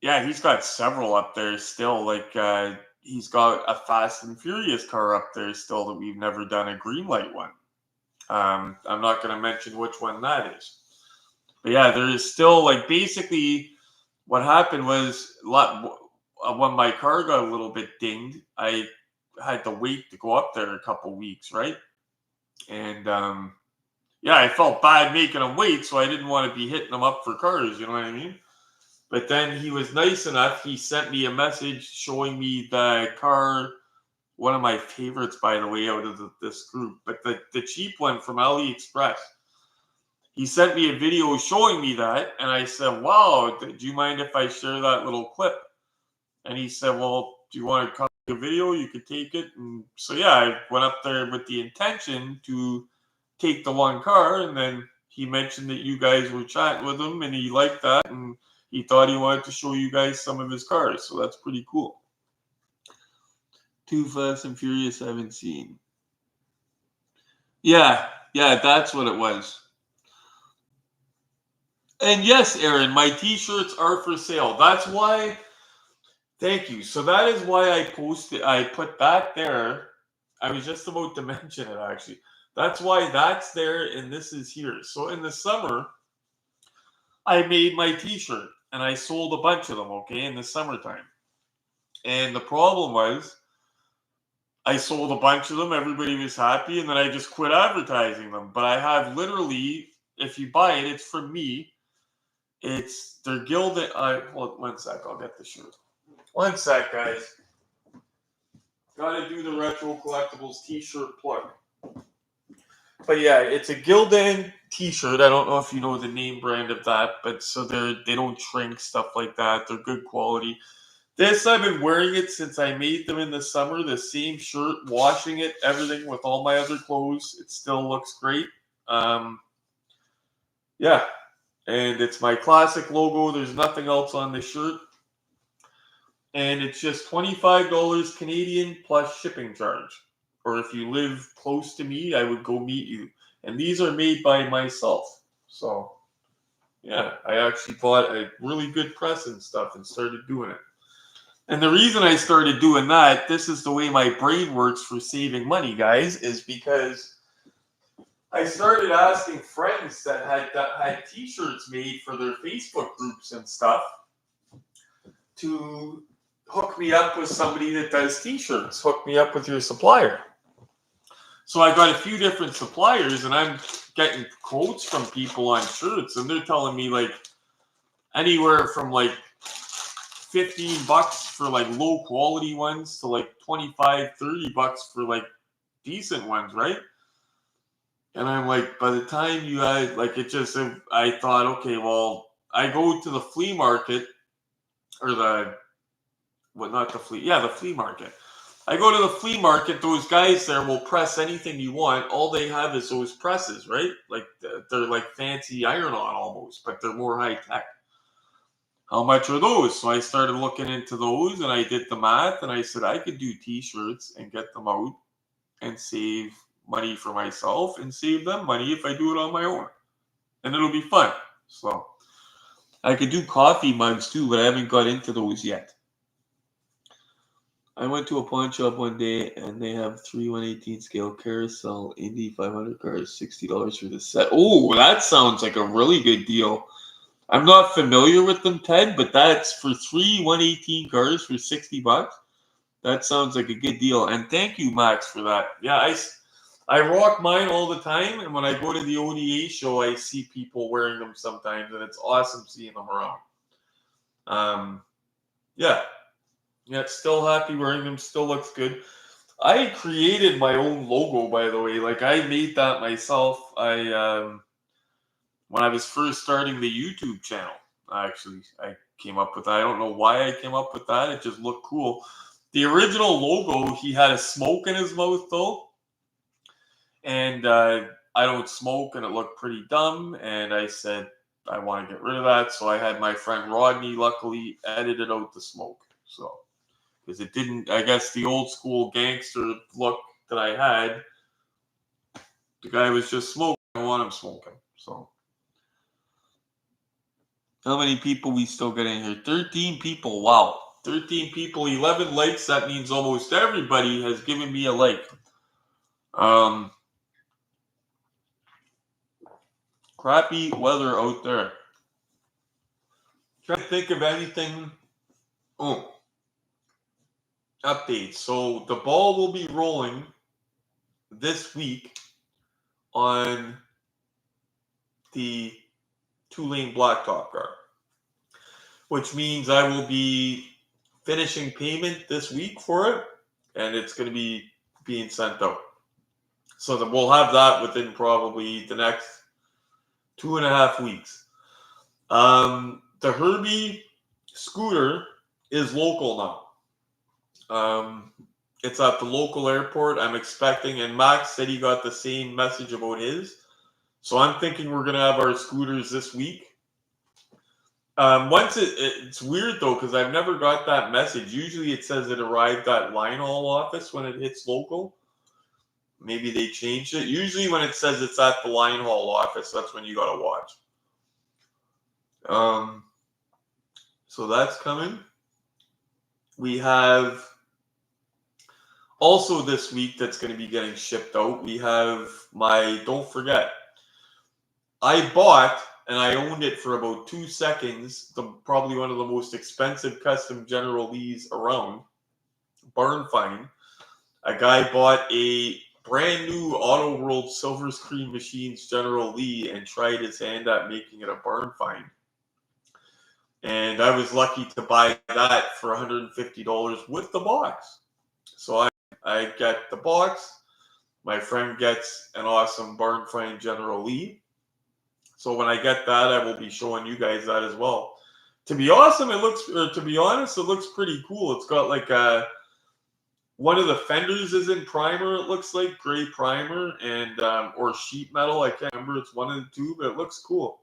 Yeah, he's got several up there still. Like he's got a Fast and Furious car up there still that we've never done a green light one. I'm not going to mention which one that is. But yeah, there is still, like, basically what happened was when my car got a little bit dinged, I had to wait to go up there a couple weeks, right? And yeah, I felt bad making him wait, so I didn't want to be hitting him up for cars, you know what I mean? But then he was nice enough. He sent me a message showing me the car, one of my favorites, by the way, out of this group, but the cheap one from AliExpress. He sent me a video showing me that, and I said, wow, do you mind if I share that little clip? And he said, well, do you want to come take a video? You could take it. And so, yeah, I went up there with the intention to take the one car, and then he mentioned that you guys were chatting with him, and he liked that, and he thought he wanted to show you guys some of his cars, so that's pretty cool. Too Fast and Furious I haven't seen. Yeah, that's what it was. And yes, Aaron, my t-shirts are for sale. That's why, thank you. So that is why I put that there. I was just about to mention it, actually. That's why that's there and this is here. So in the summer, I made my t-shirt and I sold a bunch of them, okay, in the summertime. And the problem was I sold a bunch of them. Everybody was happy. And then I just quit advertising them. But I have literally, if you buy it, it's from me. They're gilded. Hold 1 sec. I'll get the shirt. 1 sec, guys. Gotta do the Retro Collectibles t-shirt plug. But yeah, it's a Gildan t-shirt. I don't know if you know the name brand of that, but so they don't shrink, stuff like that. They're good quality. This, I've been wearing it since I made them in the summer. The same shirt, washing it, everything with all my other clothes. It still looks great. Yeah. And it's my classic logo. There's nothing else on the shirt. And it's just $25 Canadian plus shipping charge. Or if you live close to me, I would go meet you. And these are made by myself. So, yeah, I actually bought a really good press and stuff and started doing it. And the reason I started doing that, this is the way my brain works for saving money, guys, is because I started asking friends that had t-shirts made for their Facebook groups and stuff to hook me up with somebody that does t-shirts. Hook me up with your supplier. So I got a few different suppliers, and I'm getting quotes from people on shirts, and they're telling me like anywhere from like $15 for like low quality ones to like $25-$30 for like decent ones, right? And I'm like, by the time you had, like, I thought, okay, well, I go to the flea market, or the flea market. I go to the flea market, those guys there will press anything you want. All they have is those presses, right? Like, they're like fancy iron-on almost, but they're more high-tech. How much are those? So I started looking into those, and I did the math, and I said I could do t-shirts and get them out and save money for myself and save them money if I do it on my own. And it'll be fun. So I could do coffee mugs too, but I haven't got into those yet. I went to a pawn shop one day and they have 3 1/18 scale carousel Indy 500 cars, $60 for the set. Oh, that sounds like a really good deal. I'm not familiar with them, Ted, but that's for 3 1/18 cars for $60. That sounds like a good deal. And thank you, Max, for that. Yeah, I rock mine all the time, and when I go to the ODA show, I see people wearing them sometimes, and it's awesome seeing them around. Yeah. Yeah, still happy wearing them. Still looks good. I created my own logo, by the way. Like I made that myself. When I was first starting the YouTube channel, actually, I came up with that. I don't know why I came up with that. It just looked cool. The original logo, he had a smoke in his mouth though, and I don't smoke, and it looked pretty dumb. And I said I want to get rid of that, so I had my friend Rodney, luckily, edited out the smoke. So. Because it didn't, I guess the old school gangster look that I had, the guy was just smoking. I don't want him smoking. So, how many people we still got in here? 13 people. Wow. 13 people, 11 likes. That means almost everybody has given me a like. Crappy weather out there. Trying to think of anything. Oh. Updates. So the ball will be rolling this week on the 2-lane blacktop car, which means I will be finishing payment this week for it, and it's going to be being sent out. So that we'll have that within probably the next 2.5 weeks. The Herbie scooter is local now. It's at the local airport. I'm expecting, and Max said he got the same message about his. So I'm thinking we're going to have our scooters this week. Once it's weird though, because I've never got that message. Usually it says it arrived at line haul office when it hits local. Maybe they changed it. Usually when it says it's at the line haul office, that's when you got to watch. So that's coming. We have also this week that's going to be getting shipped out. We have don't forget, I bought and I owned it for about 2 seconds, probably one of the most expensive custom General Lees around, Barn Find. A guy bought a brand new Auto World Silver Screen Machines General Lee and tried his hand at making it a barn find. And I was lucky to buy that for $150 with the box. So I get the box. My friend gets an awesome barn find General Lee. So when I get that, I will be showing you guys that as well. To be honest, it looks pretty cool. It's got like one of the fenders is in primer, it looks like, gray primer, and or sheet metal. I can't remember. It's one of the two, but it looks cool.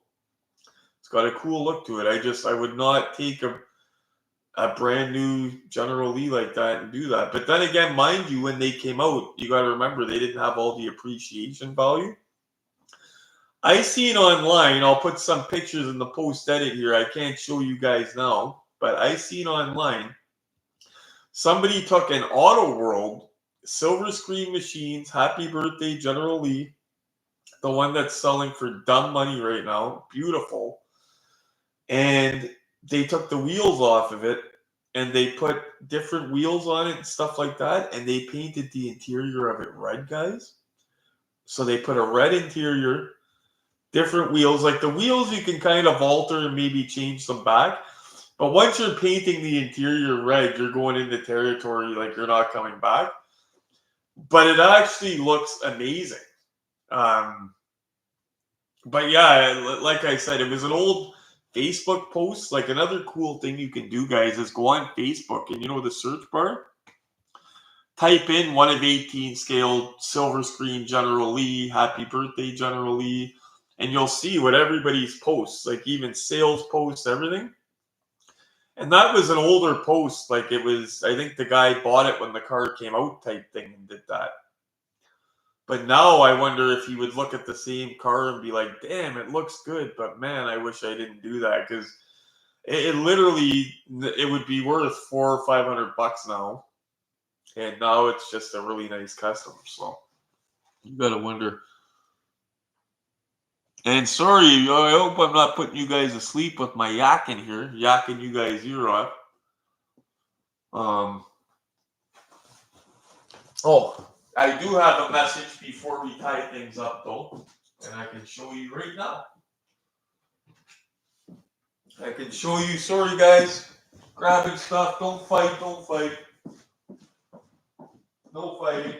It's got a cool look to it. I would not take a brand new General Lee like that and do that. But then again, mind you, when they came out, you got to remember they didn't have all the appreciation value. I seen online, I'll put some pictures in the post edit here. I can't show you guys now, but I seen online somebody took an Auto World Silver Screen Machines Happy Birthday General Lee, the one that's selling for dumb money right now, beautiful, and they took the wheels off of it and they put different wheels on it and stuff like that, and they painted the interior of it red, guys. So they put a red interior, different wheels. Like the wheels you can kind of alter and maybe change them back. But once you're painting the interior red, you're going into territory like you're not coming back. But it actually looks amazing. But yeah, like I said, it was an old Facebook post. Like another cool thing you can do, guys, is go on Facebook and the search bar, type in 1 of 18 scale Silver Screen General Lee, Happy Birthday General Lee, and you'll see what everybody's posts, like even sales posts, everything. And that was an older post. Like it was, I think the guy bought it when the car came out type thing and did that. But now I wonder if he would look at the same car and be like, damn, it looks good, but man, I wish I didn't do that, because it literally, it would be worth $400 or $500 now. and now it's just a really nice custom. So you gotta wonder. And sorry, I hope I'm not putting you guys asleep with my yakking here, yakking you guys ear off. Oh, I do have a message before we tie things up, though, and I can show you right now. I can show you. Sorry, guys. Grabbing stuff. Don't fight. Don't fight. No fighting.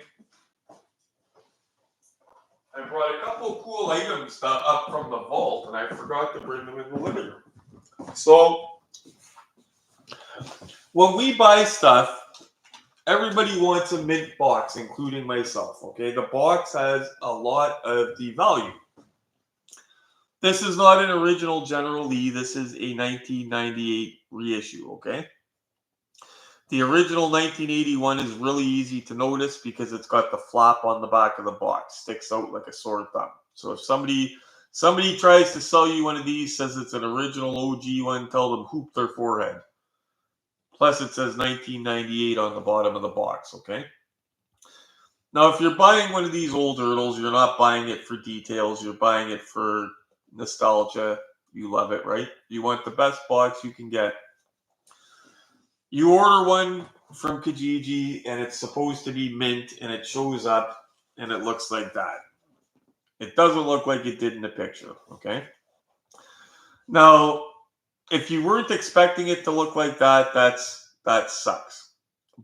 I brought a couple of cool items up from the vault, and I forgot to bring them in the living room. So, when we buy stuff, everybody wants a mint box, including myself. Okay, the box has a lot of the value. This is not an original General Lee. This is a 1998 reissue. Okay. The original 1981 is really easy to notice because it's got the flap on the back of the box, sticks out like a sore thumb. So if somebody tries to sell you one of these, says it's an original OG one, tell them hoop their forehead. Plus it says 1998 on the bottom of the box, okay? Now if you're buying one of these old Turtles, you're not buying it for details, you're buying it for nostalgia. You love it, right? You want the best box you can get. You order one from Kijiji and it's supposed to be mint and it shows up and it looks like that. It doesn't look like it did in the picture, okay? Now, if you weren't expecting it to look like that, that sucks.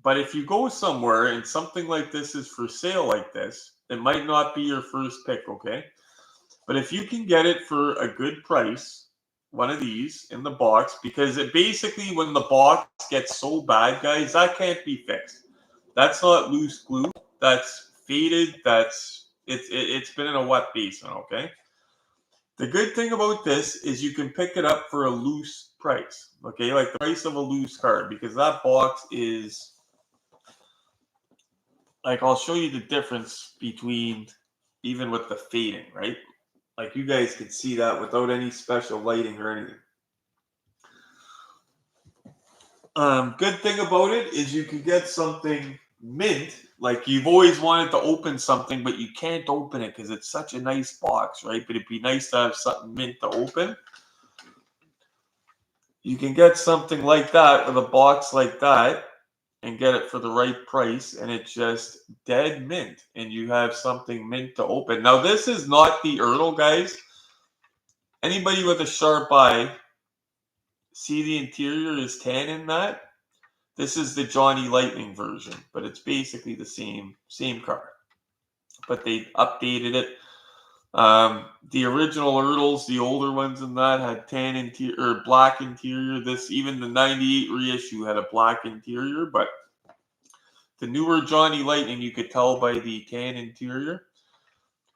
But if you go somewhere and something like this is for sale like this, it might not be your first pick, okay? But if you can get it for a good price, one of these in the box, because it basically, when the box gets so bad, guys, that can't be fixed. That's not loose glue. That's faded. It's been in a wet basin, okay? The good thing about this is you can pick it up for a loose price, okay? Like the price of a loose card, because that box is, like, I'll show you the difference between, even with the fading, right? Like you guys can see that without any special lighting or anything. Good thing about it is you can get something mint. Like you've always wanted to open something, but you can't open it because it's such a nice box, right? But it'd be nice to have something mint to open. You can get something like that with a box like that and get it for the right price, and it's just dead mint, and you have something mint to open. Now, this is not the Ertl, guys. Anybody with a sharp eye, see the interior is tan in that? This is the Johnny Lightning version, but it's basically the same car. But they updated it. The original Ertls, the older ones in that, had tan interior or black interior. This, even the 98 reissue, had a black interior, but the newer Johnny Lightning, you could tell by the tan interior.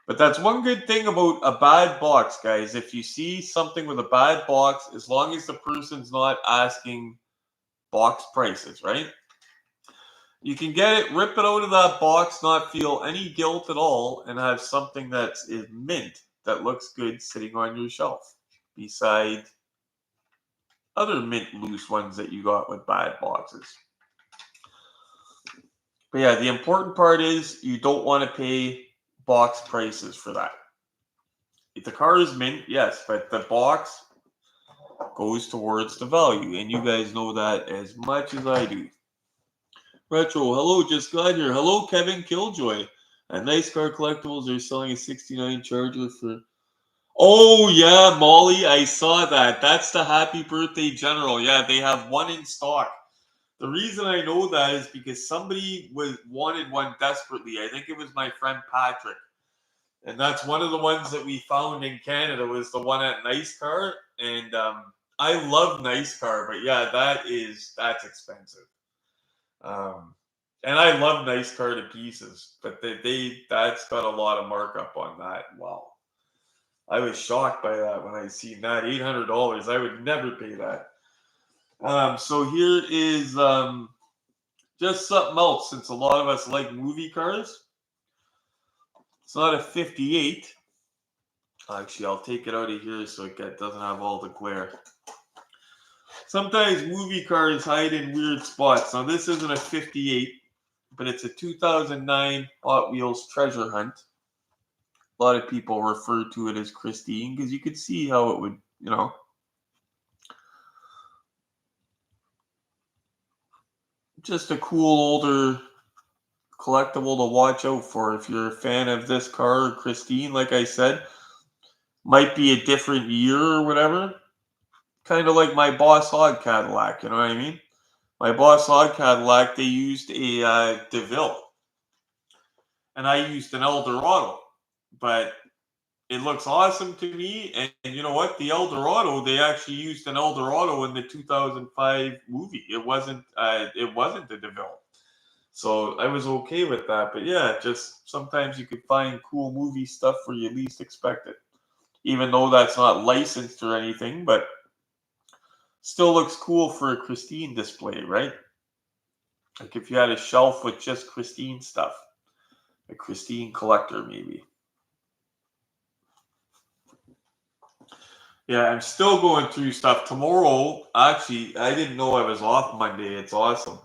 But that's one good thing about a bad box, guys. If you see something with a bad box, as long as the person's not asking box prices, right? You can get it, rip it out of that box, not feel any guilt at all, and have something that is mint, that looks good sitting on your shelf, beside other mint loose ones that you got with bad boxes. But yeah, the important part is you don't want to pay box prices for that. If the car is mint, yes, but the box goes towards the value, and you guys know that as much as I do. Retro, hello, just got here. Hello, Kevin Killjoy. At Nice Car Collectibles, they're selling a 69 Charger for... Oh, yeah, Molly, I saw that. That's the Happy Birthday General. Yeah, they have one in stock. The reason I know that is because somebody wanted one desperately. I think it was my friend Patrick. And that's one of the ones that we found in Canada, was the one at Nice Car. And I love Nice Car, but yeah, that's expensive. And I love Nice Car to pieces, but that's got a lot of markup on that. Wow. I was shocked by that when I seen that. $800. I would never pay that. So here is just something else, since a lot of us like movie cars. It's not a 58. Actually, I'll take it out of here so it doesn't have all the glare. Sometimes movie cars hide in weird spots. Now, this isn't a 58. but it's a 2009 Hot Wheels treasure hunt. A lot of people refer to it as Christine because you could see how it would, just a cool older collectible to watch out for if you're a fan of this car or Christine. Like I said, might be a different year or whatever. Kind of like my Boss Hog Cadillac, you know what I mean? My Boss Hog Cadillac, they used a DeVille, and I used an Eldorado, but it looks awesome to me. And you know what? The Eldorado, they actually used an Eldorado in the 2005 movie. It wasn't a DeVille. So I was okay with that. But yeah, just sometimes you could find cool movie stuff where you least expect it. Even though that's not licensed or anything, but still looks cool for a Christine display, right? Like if you had a shelf with just Christine stuff. A Christine collector, maybe. Yeah, I'm still going through stuff. Tomorrow, actually, I didn't know I was off Monday. It's awesome.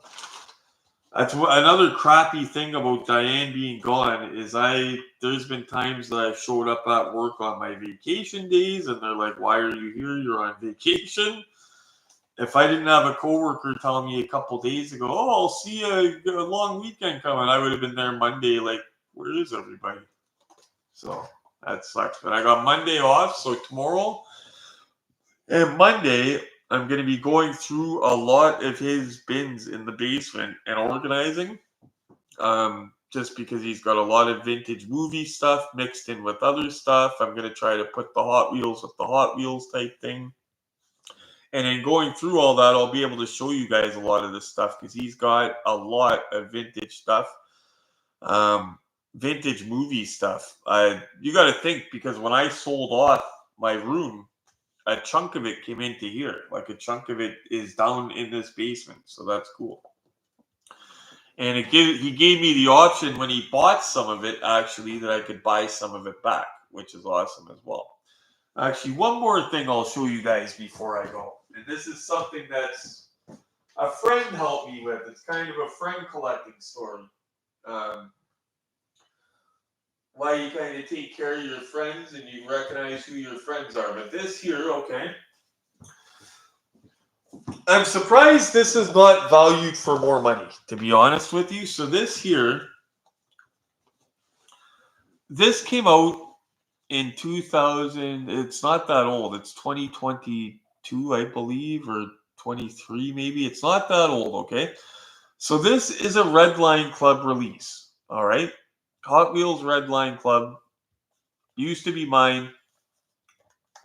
That's another crappy thing about Diane being gone is there's been times that I've showed up at work on my vacation days and they're like, why are you here? You're on vacation. If I didn't have a coworker tell me a couple days ago, oh, I'll see a long weekend coming, I would have been there Monday like, where is everybody? So that sucks. But I got Monday off, so tomorrow and Monday, I'm going to be going through a lot of his bins in the basement and organizing. Just because he's got a lot of vintage movie stuff mixed in with other stuff. I'm going to try to put the Hot Wheels with the Hot Wheels type thing. And in going through all that, I'll be able to show you guys a lot of this stuff because he's got a lot of vintage stuff. Vintage movie stuff. You got to think, because when I sold off my room, a chunk of it came into here. Like a chunk of it is down in this basement. So that's cool. And he gave me the option when he bought some of it, actually, that I could buy some of it back, which is awesome as well. Actually, one more thing I'll show you guys before I go. And this is something that's a friend helped me with. It's kind of a friend collecting story. Why you kind of take care of your friends and you recognize who your friends are. But this here, okay. I'm surprised this is not valued for more money, to be honest with you. So this here, this came out in 2000. It's not that old. It's 2022, I believe, or 23 maybe. It's not that old, okay? So this is a Red Line Club release, all right? Hot Wheels Red Line Club. Used to be mine.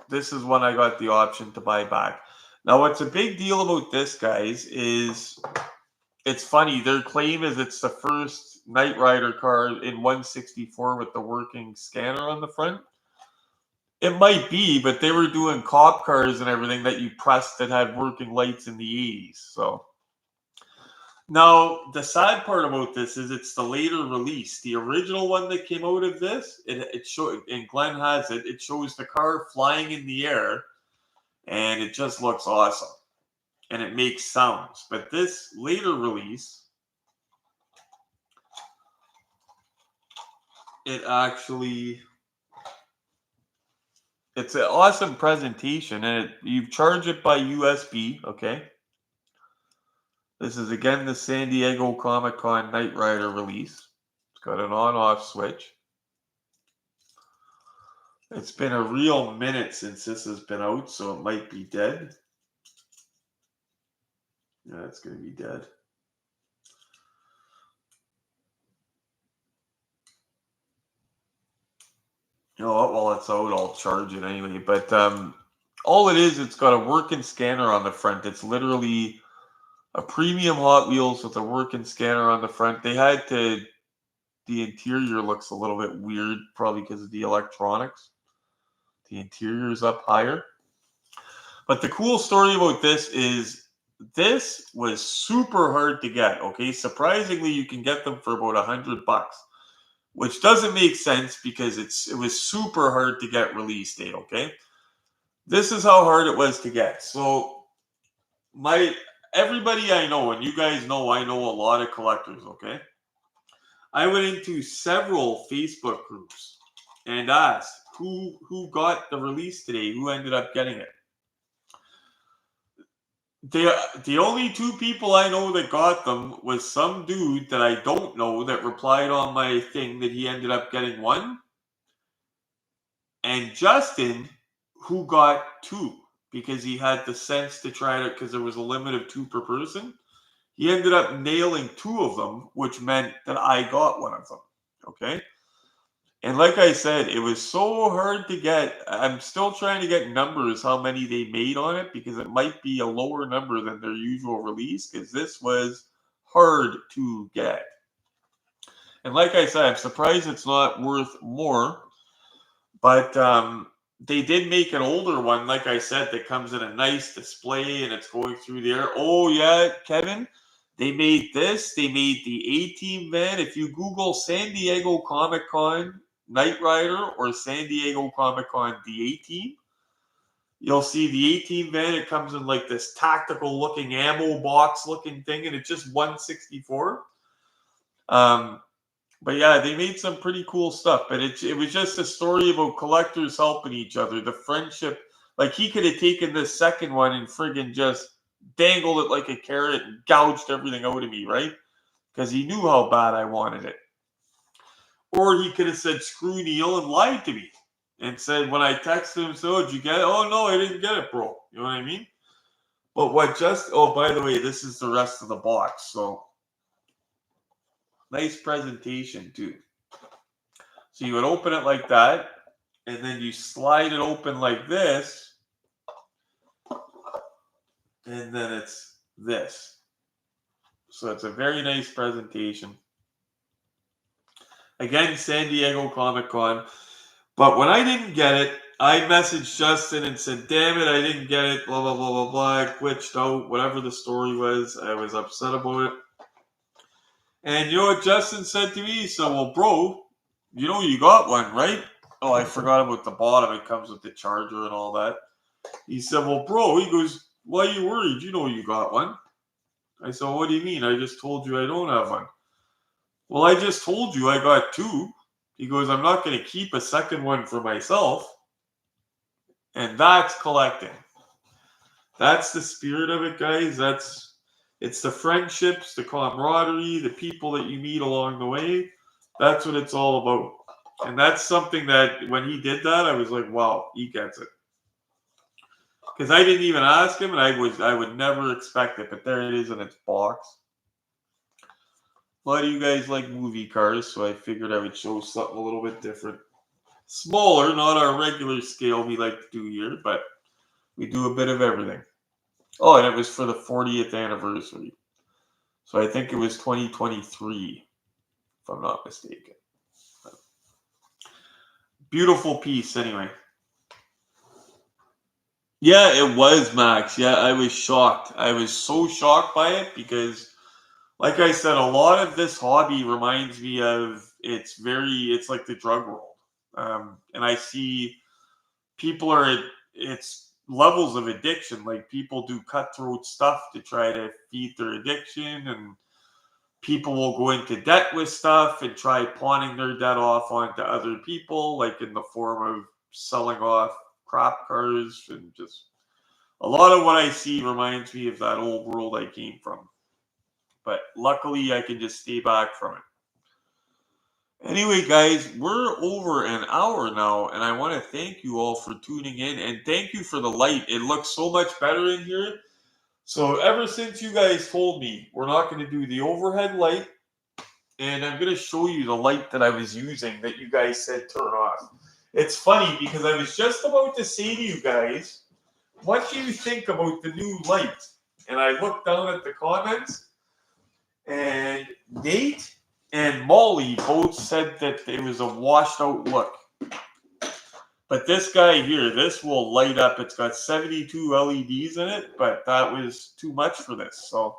This is when I got the option to buy back. Now, what's a big deal about this, guys, is it's funny. Their claim is it's the first Knight Rider car in 164 with the working scanner on the front. It might be, but they were doing cop cars and everything that you pressed that had working lights in the 80s. So now the sad part about this is it's the later release. The original one that came out of this, it showed, and Glenn has it. It shows the car flying in the air, and it just looks awesome, and it makes sounds. But this later release, it actually, it's an awesome presentation, and you charge it by USB, okay? This is, again, the San Diego Comic-Con Knight Rider release. It's got an on-off switch. It's been a real minute since this has been out, so it might be dead. Yeah, it's going to be dead. You know what? While it's out, I'll charge it anyway. But all it is, it's got a working scanner on the front. It's literally a premium Hot Wheels with a working scanner on the front. The interior looks a little bit weird, probably because of the electronics. The interior is up higher. But the cool story about this is this was super hard to get, okay? Surprisingly, you can get them for about $100, which doesn't make sense because it was super hard to get release date, okay? This is how hard it was to get. So everybody I know, and you guys know I know a lot of collectors, okay? I went into several Facebook groups and asked who got the release today, who ended up getting it. The only two people I know that got them was some dude that I don't know that replied on my thing that he ended up getting one, and Justin, who got two because he had the sense to try to, because there was a limit of two per person. He ended up nailing two of them, which meant that I got one of them. Okay. And like I said, it was so hard to get. I'm still trying to get numbers how many they made on it, because it might be a lower number than their usual release, because this was hard to get. And like I said, I'm surprised it's not worth more. But they did make an older one, like I said, that comes in a nice display and it's going through there. Oh, yeah, Kevin, they made this. They made the A-Team van. If you Google San Diego Comic-Con Knight Rider or San Diego Comic-Con the A-Team, you'll see the A-Team van. It comes in like this tactical-looking ammo box-looking thing, and it's just $164. But yeah, they made some pretty cool stuff. But it was just a story about collectors helping each other, the friendship. Like, he could have taken this second one and friggin' just dangled it like a carrot and gouged everything out of me, right? Because he knew how bad I wanted it. Or he could have said, screw Neil, and lied to me. And said, when I texted him, so, did you get it? Oh, no, I didn't get it, bro. You know what I mean? But oh, by the way, this is the rest of the box. So, nice presentation, too. So you would open it like that, and then you slide it open like this, and then it's this. So it's a very nice presentation. Again, San Diego Comic-Con. But when I didn't get it, I messaged Justin and said, damn it, I didn't get it, blah, blah, blah, blah, blah. I glitched out, whatever the story was. I was upset about it. And you know what Justin said to me? He said, well, bro, you know you got one, right? Oh, I forgot about the bottom. It comes with the charger and all that. He said, well, bro, he goes, why are you worried? You know you got one. I said, what do you mean? I just told you I don't have one. Well, I just told you I got two. He goes, I'm not going to keep a second one for myself. And that's collecting. That's the spirit of it, guys. It's the friendships, the camaraderie, the people that you meet along the way. That's what it's all about. And that's something that when he did that, I was like, wow, he gets it. Because I didn't even ask him, and I would never expect it, but there it is in its box. A lot of you guys like movie cars, so I figured I would show something a little bit different. Smaller, not our regular scale we like to do here, but we do a bit of everything. Oh, and it was for the 40th anniversary. So I think it was 2023, if I'm not mistaken. Beautiful piece, anyway. Yeah, it was, Max. Yeah, I was shocked. I was so shocked by it because, like I said, a lot of this hobby reminds me of, it's like the drug world. And I see people it's levels of addiction. Like, people do cutthroat stuff to try to feed their addiction, and people will go into debt with stuff and try pawning their debt off onto other people, like in the form of selling off crap cars. And just a lot of what I see reminds me of that old world I came from. But luckily, I can just stay back from it. Anyway, guys, we're over an hour now, and I want to thank you all for tuning in, and thank you for the light. It looks so much better in here. So ever since you guys told me we're not going to do the overhead light, and I'm going to show you the light that I was using that you guys said turn off. It's funny because I was just about to say to you guys, what do you think about the new light? And I looked down at the comments, and Nate and Molly both said that it was a washed out look. But this guy here, this will light up. It's got 72 LEDs in it, but that was too much for this. So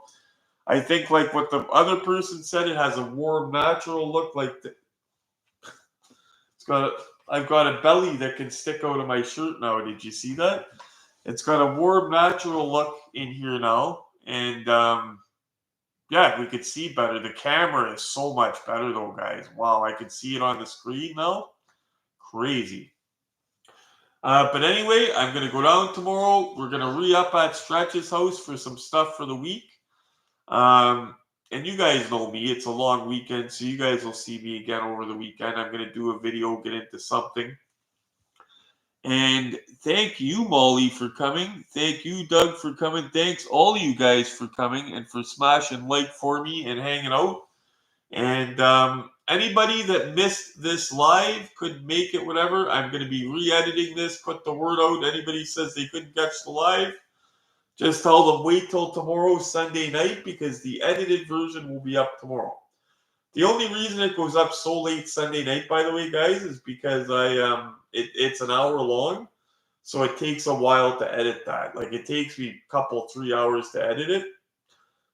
I think, like what the other person said, it has a warm, natural look. Like I've got a belly that can stick out of my shirt now. Did you see that? It's got a warm, natural look in here now, and yeah, we could see better. The camera is so much better though, guys. Wow, I can see it on the screen now. Crazy. But anyway, I'm going to go down tomorrow. We're going to re-up at Stretch's house for some stuff for the week. And you guys know me. It's a long weekend, so you guys will see me again over the weekend. I'm going to do a video, get into something. And thank you, Molly, for coming. Thank you, Doug, for coming. Thanks, all of you guys, for coming and for smashing like for me and hanging out. And anybody that missed this live, couldn't make it, whatever, I'm going to be re-editing this, put the word out. Anybody says they couldn't catch the live, just tell them wait till tomorrow, Sunday night, because the edited version will be up tomorrow. The only reason it goes up so late Sunday night, by the way, guys, is because it's an hour long, so it takes a while to edit that. Like, it takes me a couple, 3 hours to edit it.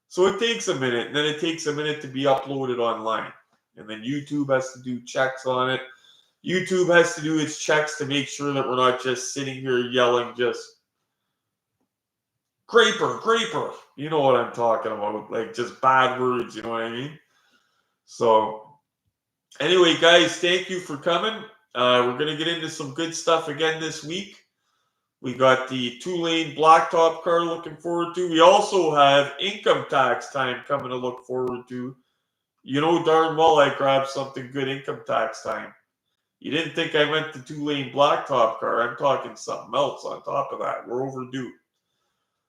So it takes a minute, and then it takes a minute to be uploaded online. And then YouTube has to do checks on it. YouTube has to do its checks to make sure that we're not just sitting here yelling just, Graper, Graper. You know what I'm talking about. Like, just bad words, you know what I mean? So, anyway, guys, thank you for coming. We're going to get into some good stuff again this week. We got the 2-lane blacktop car looking forward to. We also have income tax time coming to look forward to. You know darn well I grabbed something good income tax time. You didn't think I meant the 2-lane blacktop car. I'm talking something else on top of that. We're overdue.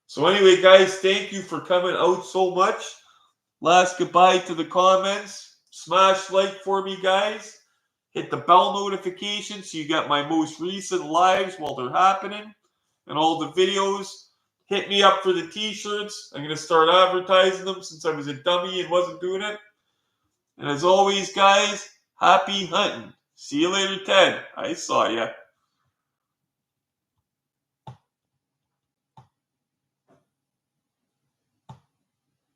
So anyway, guys, thank you for coming out so much. Last goodbye to the comments. Smash like for me, guys. Hit the bell notification so you get my most recent lives while they're happening. And all the videos. Hit me up for the t-shirts. I'm going to start advertising them since I was a dummy and wasn't doing it. And as always, guys, happy hunting. See you later, Ted. I saw ya.